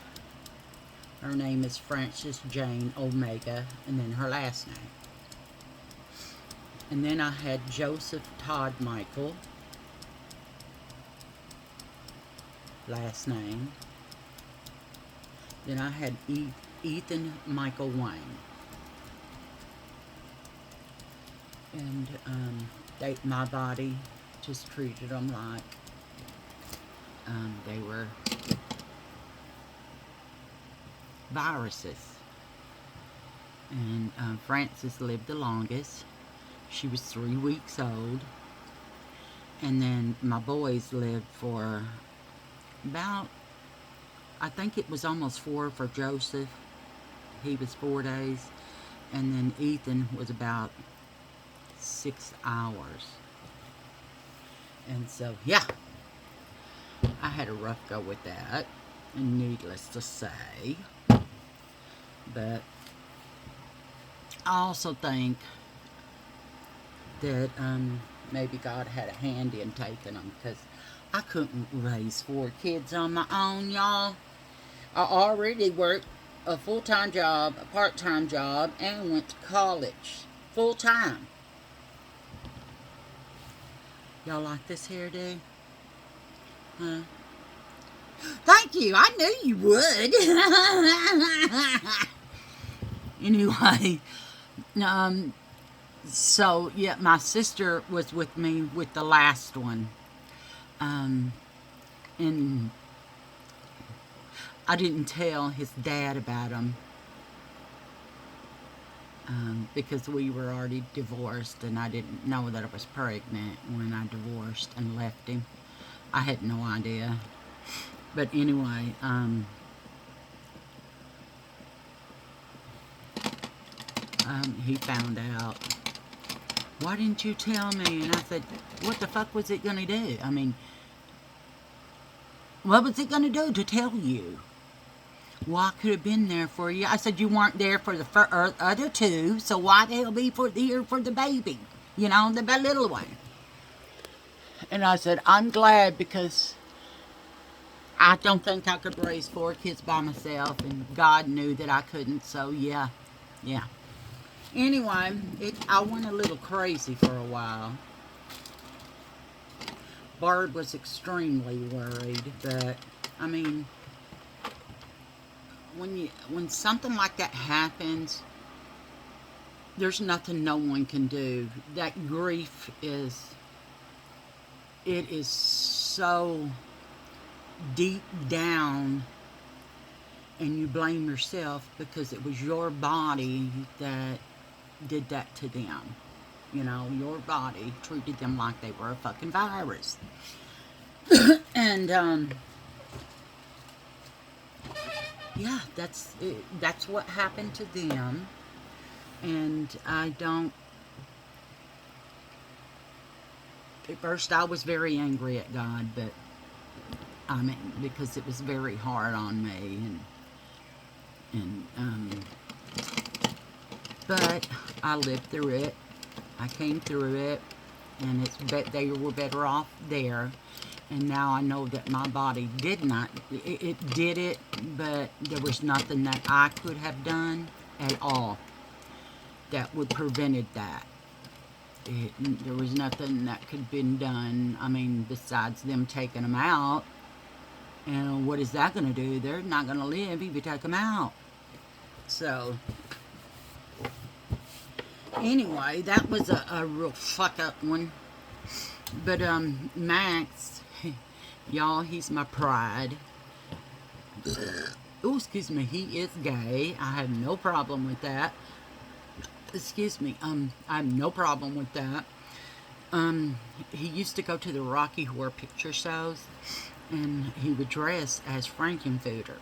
Her name is Frances Jane Omega, and then her last name. And then I had Joseph Todd Michael, last name. Then I had Ethan Michael Wayne. And my body just treated them like they were viruses. And Frances lived the longest. She was 3 weeks old. And then my boys lived for about, I think it was almost 4 for Joseph. He was 4 days. And then Ethan was about 6 hours. And so, yeah, I had a rough go with that, and needless to say. But I also think that maybe God had a hand in taking them, because I couldn't raise 4 kids on my own, y'all. I already worked a full-time job, a part-time job, and went to college full-time. Y'all like this hairdo? Huh? Thank you. I knew you would. Anyway, so yeah, my sister was with me with the last one, and I didn't tell his dad about him because we were already divorced, and I didn't know that I was pregnant when I divorced and left him. I had no idea. But anyway, he found out. Why didn't you tell me? And I said, what the fuck was it going to do? I mean, what was it going to do to tell you? Well, I could have been there for you. I said, you weren't there for the other 2, so why the hell be here for the baby? You know, the little one. And I said, I'm glad, because I don't think I could raise 4 kids by myself, and God knew that I couldn't, so yeah. Anyway, I went a little crazy for a while. Barb was extremely worried, but, I mean, when something like that happens, there's nothing no one can do. That grief it is so deep down, and you blame yourself because it was your body that did that to them. You know, your body treated them like they were a fucking virus. And yeah, that's what happened to them. And I don't, at first I was very angry at God, but I mean, because it was very hard on me, but I lived through it. I came through it, and they were better off there. And now I know that my body did not. It did it, but there was nothing that I could have done at all that would prevented that. There was nothing that could have been done. I mean, besides them taking them out. And what is that going to do? They're not going to live if you take them out. So, anyway, that was a real fuck up one. But Max, y'all, he's my pride. Oh, excuse me, he is gay. I have no problem with that. Excuse me, I have no problem with that. He used to go to the Rocky Horror Picture Shows, and he would dress as Frankenfooter.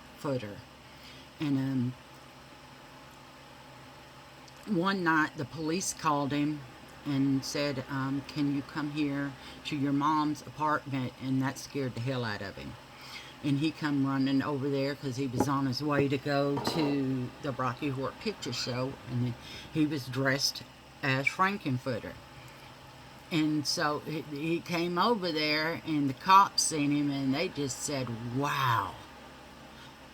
And one night the police called him and said, can you come here to your mom's apartment? And that scared the hell out of him. And he come running over there because he was on his way to go to the Rocky Horror Picture Show, and he was dressed as Frankenfooter. And so he came over there, and the cops seen him, and they just said, wow,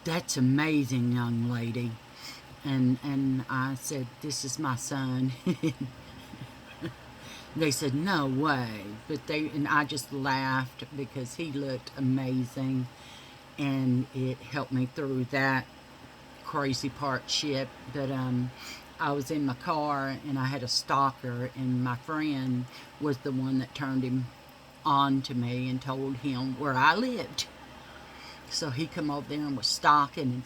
that's amazing, young lady. And I said, this is my son. They said, no way. And I just laughed because he looked amazing, and it helped me through that crazy part shit. But I was in my car, and I had a stalker, and my friend was the one that turned him on to me and told him where I lived. So he come over there and was stalking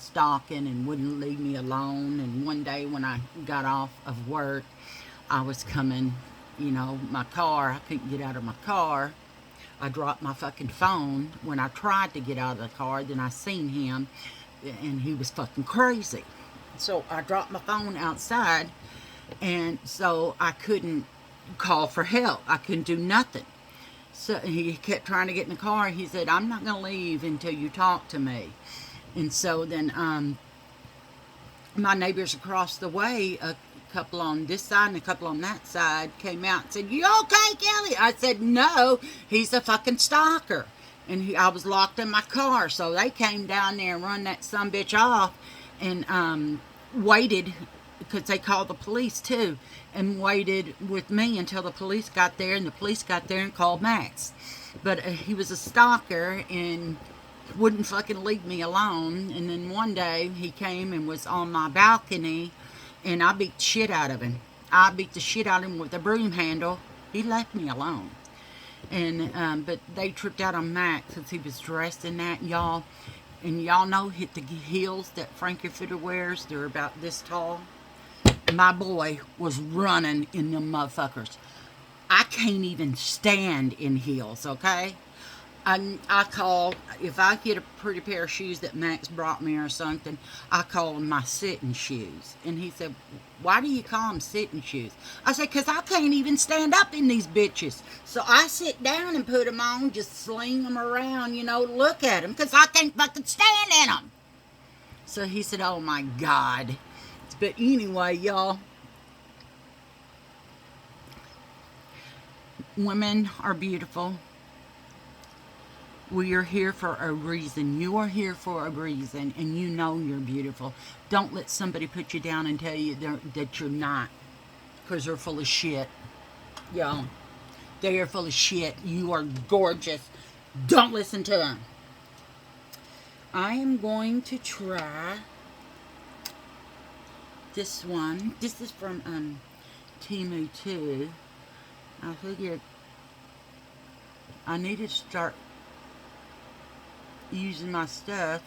and wouldn't leave me alone. And one day when I got off of work, I was coming, my car. I couldn't get out of my car. I dropped my fucking phone. When I tried to get out of the car, then I seen him, and he was fucking crazy. So I dropped my phone outside, and so I couldn't call for help. I couldn't do nothing. So he kept trying to get in the car. He said, I'm not going to leave until you talk to me. And so then my neighbors across the way, a couple on this side and a couple on that side, came out and said, you okay, Kelly? I said, no, he's a fucking stalker. And I was locked in my car. So they came down there and run that sumbitch off, and waited, because they called the police too, and waited with me until the police got there, and the police got there and called Max. But he was a stalker and wouldn't fucking leave me alone. And then one day he came and was on my balcony, and I beat the shit out of him. I beat the shit out of him with a broom handle. He left me alone. And but they tripped out on Max because he was dressed in that, y'all. And y'all know the heels that Frankenfooter wears, they're about this tall. My boy was running in them motherfuckers. I can't even stand in heels, okay? I call, if I get a pretty pair of shoes that Max brought me or something, I call them my sitting shoes. And he said, why do you call them sitting shoes? I said, because I can't even stand up in these bitches. So I sit down and put them on, just sling them around, look at them, because I can't fucking stand in them. So he said, oh my God. But anyway, y'all, women are beautiful. We are here for a reason. You are here for a reason, and you know you're beautiful. Don't let somebody put you down and tell you that you're not, because they're full of shit. Y'all, they are full of shit. You are gorgeous. Don't listen to them. I am going to try this one. This is from Temu too. I figured I needed to start using my stuff.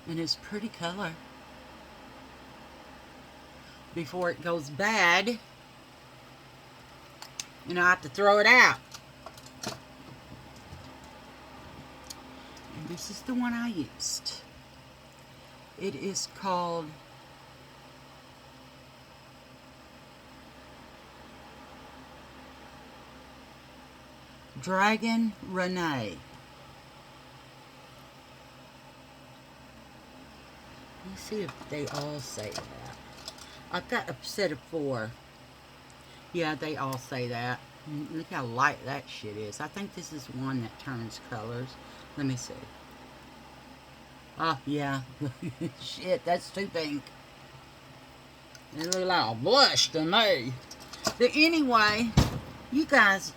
And it's pretty color. Before it goes bad, I have to throw it out. And this is the one I used. It is called Dragon Renee. Let's see if they all say that. I've got a set of 4. Yeah, they all say that. Look how light that shit is. I think this is one that turns colors. Let me see. Oh, yeah. Shit, that's too pink. It looks like a blush to me. But anyway, you guys,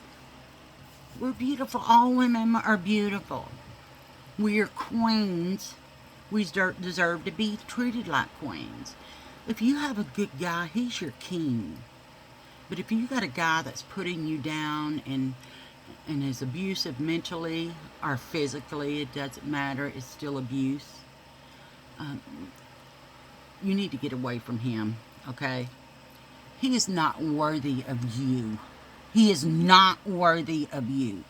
we're beautiful. All women are beautiful. We are queens. We deserve to be treated like queens. If you have a good guy, he's your king. But if you got a guy that's putting you down and is abusive mentally or physically, it doesn't matter, it's still abuse, you need to get away from him, okay? He is not worthy of you. He is not worthy of you.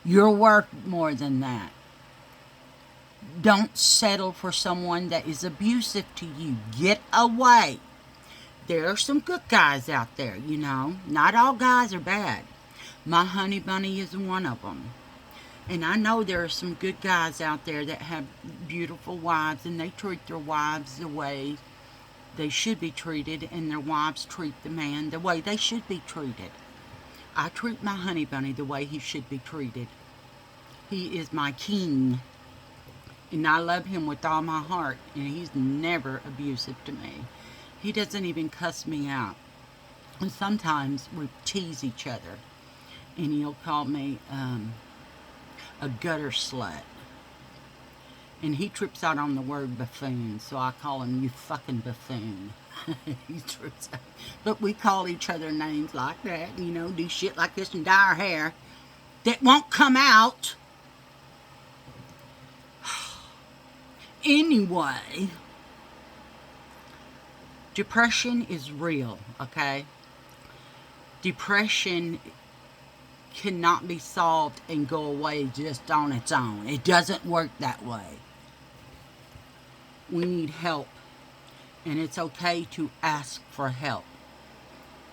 You're worth more than that. Don't settle for someone that is abusive to you. Get away. There are some good guys out there, you know. Not all guys are bad. My honey bunny is one of them. And I know there are some good guys out there that have beautiful wives and they treat their wives the way they should be treated, and their wives treat the man the way they should be treated. I treat my honey bunny the way he should be treated. He is my king, and I love him with all my heart, and he's never abusive to me. He doesn't even cuss me out. And sometimes we tease each other, and he'll call me a gutter slut. And he trips out on the word buffoon, so I call him, you fucking buffoon. He trips out. But we call each other names like that, you know, do shit like this and dye our hair that won't come out. Anyway, depression is real, okay? Depression cannot be solved and go away just on its own. It doesn't work that way. We need help, and it's okay to ask for help.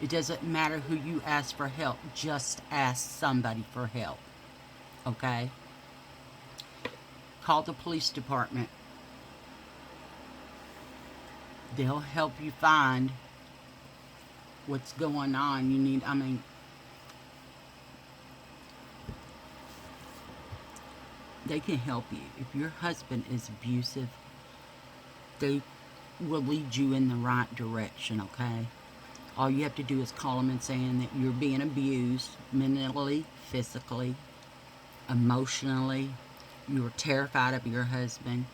It doesn't matter who you ask for help, just ask somebody for help, okay? Call the police department. They'll help you find what's going on. They can help you. If your husband is abusive, they will lead you in the right direction, okay? All you have to do is call them and saying that you're being abused mentally, physically, emotionally. You're terrified of your husband.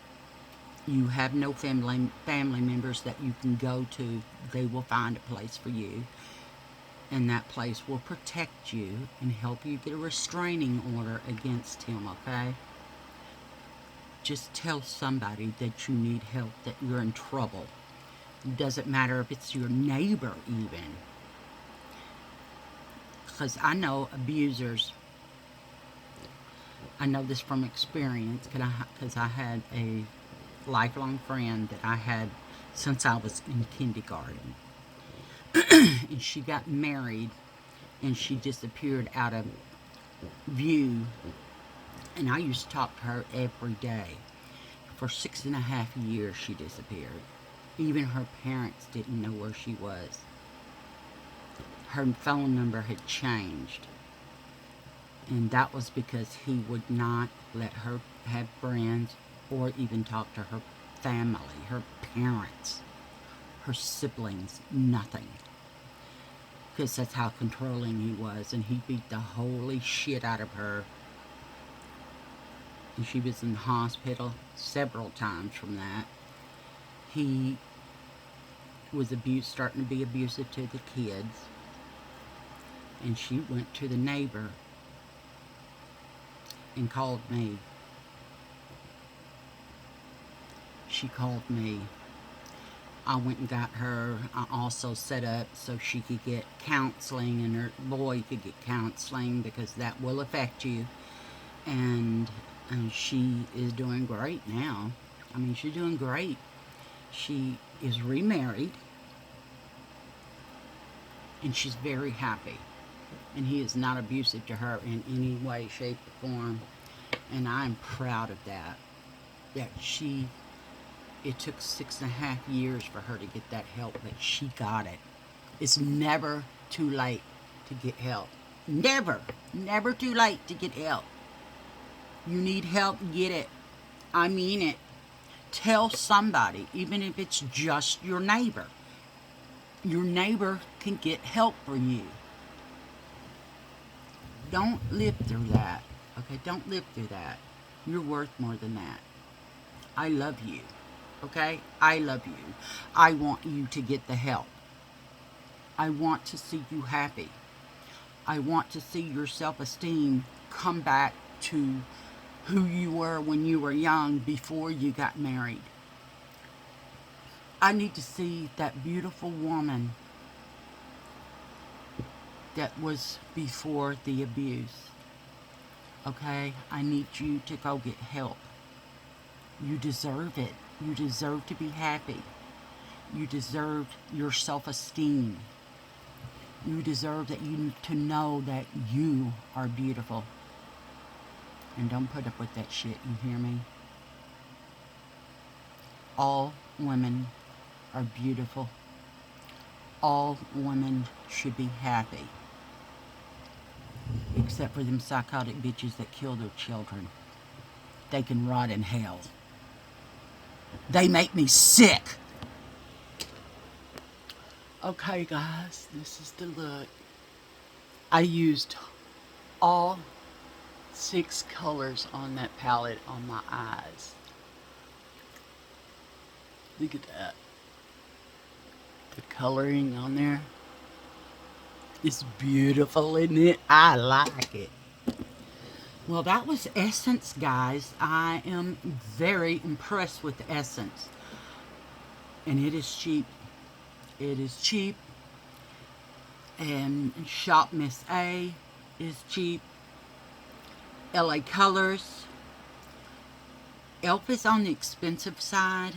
You have no family members that you can go to. They will find a place for you, and that place will protect you and help you get a restraining order against him, okay? Just tell somebody that you need help, that you're in trouble. It doesn't matter if it's your neighbor even. Because I know abusers. I know this from experience because I had a lifelong friend that I had since I was in kindergarten. And she got married and she disappeared out of view. And I used to talk to her every day. For 6.5 years she disappeared. Even her parents didn't know where she was. Her phone number had changed. And that was because he would not let her have friends or even talk to her family, her parents, her siblings, nothing. Because that's how controlling he was. And he beat the holy shit out of her. And she was in the hospital several times from that. He was starting to be abusive to the kids. And she went to the neighbor and called me. She called me. I went and got her. I also set up so she could get counseling and her boy could get counseling because that will affect you. And she is doing great now. I mean, she's doing great. She is remarried. And she's very happy. And he is not abusive to her in any way, shape, or form. And I'm proud of that. It took 6.5 years for her to get that help, but she got it. It's never too late to get help. Never too late to get help. You need help, get it. I mean it. Tell somebody, even if it's just your neighbor. Your neighbor can get help for you. Don't live through that. Okay, don't live through that. You're worth more than that. I love you. Okay? I love you. I want you to get the help. I want to see you happy. I want to see your self-esteem come back to who you were when you were young before you got married. I need to see that beautiful woman that was before the abuse. Okay? I need you to go get help. You deserve it. You deserve to be happy. You deserve your self-esteem. You deserve to know that you are beautiful. And don't put up with that shit, you hear me? All women are beautiful. All women should be happy. Except for them psychotic bitches that kill their children. They can rot in hell. They make me sick. Okay, guys, this is the look. I used all 6 colors on that palette on my eyes. Look at that. The coloring on there is beautiful, isn't it? I like it. Well, that was Essence, guys. I am very impressed with Essence. And it is cheap. It is cheap. And Shop Miss A is cheap. LA Colors. Elf is on the expensive side,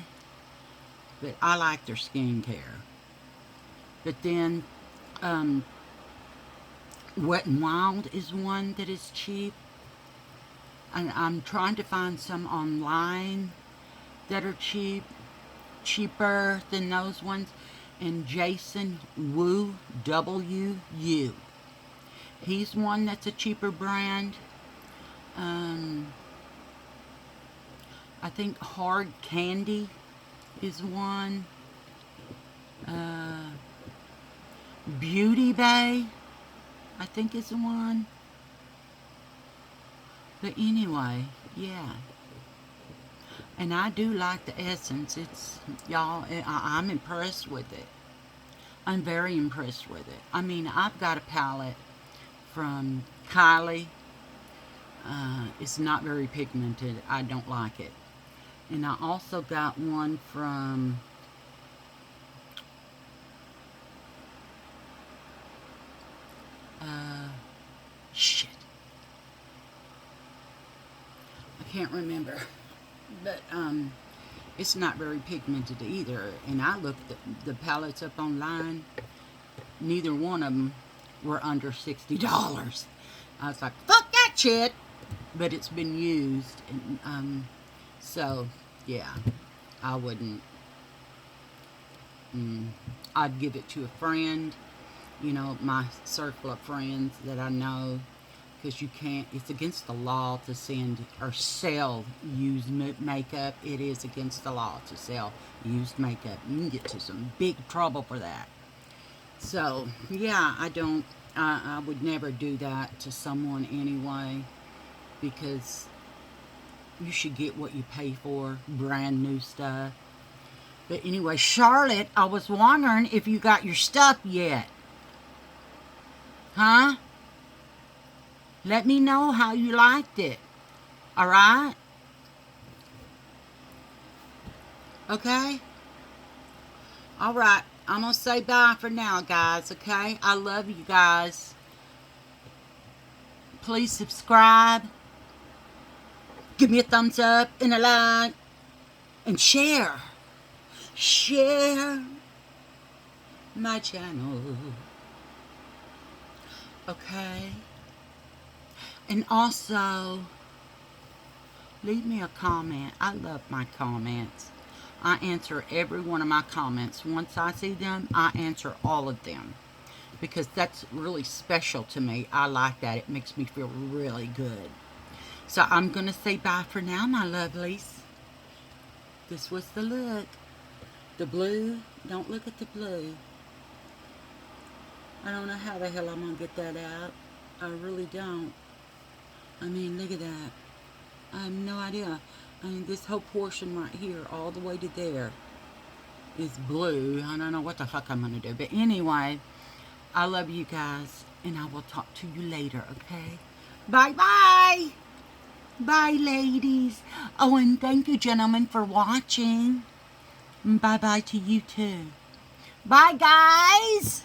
but I like their skincare. But then Wet n Wild is one that is cheap. And I'm trying to find some online that are cheaper than those ones. And Jason Wu, W-U. He's one that's a cheaper brand. I think Hard Candy is one. Beauty Bay, I think is one. But anyway, yeah. And I do like the Essence. It's, y'all, I'm impressed with it. I'm very impressed with it. I mean, I've got a palette from Kylie. It's not very pigmented. I don't like it. And I also got one from shit. I can't remember. But it's not very pigmented either. And I looked the palettes up online. Neither one of them were under $60. I was like, fuck that shit. But it's been used. And, so, yeah. I wouldn't. I'd give it to a friend. You know, my circle of friends that I know. Because you can't, it's against the law to send or sell used makeup. It is against the law to sell used makeup. You can get to some big trouble for that. So, yeah, I would never do that to someone anyway. Because you should get what you pay for, brand new stuff. But anyway, Charlotte, I was wondering if you got your stuff yet. Huh? Let me know how you liked it. Alright? Okay? Alright. I'm going to say bye for now, guys. Okay? I love you guys. Please subscribe. Give me a thumbs up and a like. And share. Share my channel. Okay? And also, leave me a comment. I love my comments. I answer every one of my comments. Once I see them, I answer all of them. Because that's really special to me. I like that. It makes me feel really good. So I'm going to say bye for now, my lovelies. This was the look. The blue. Don't look at the blue. I don't know how the hell I'm going to get that out. I really don't. I mean, look at that. I have no idea. I mean, this whole portion right here, all the way to there, is blue. I don't know what the fuck I'm going to do. But anyway, I love you guys, and I will talk to you later, okay? Bye-bye! Bye, ladies. Oh, and thank you, gentlemen, for watching. Bye-bye to you, too. Bye, guys!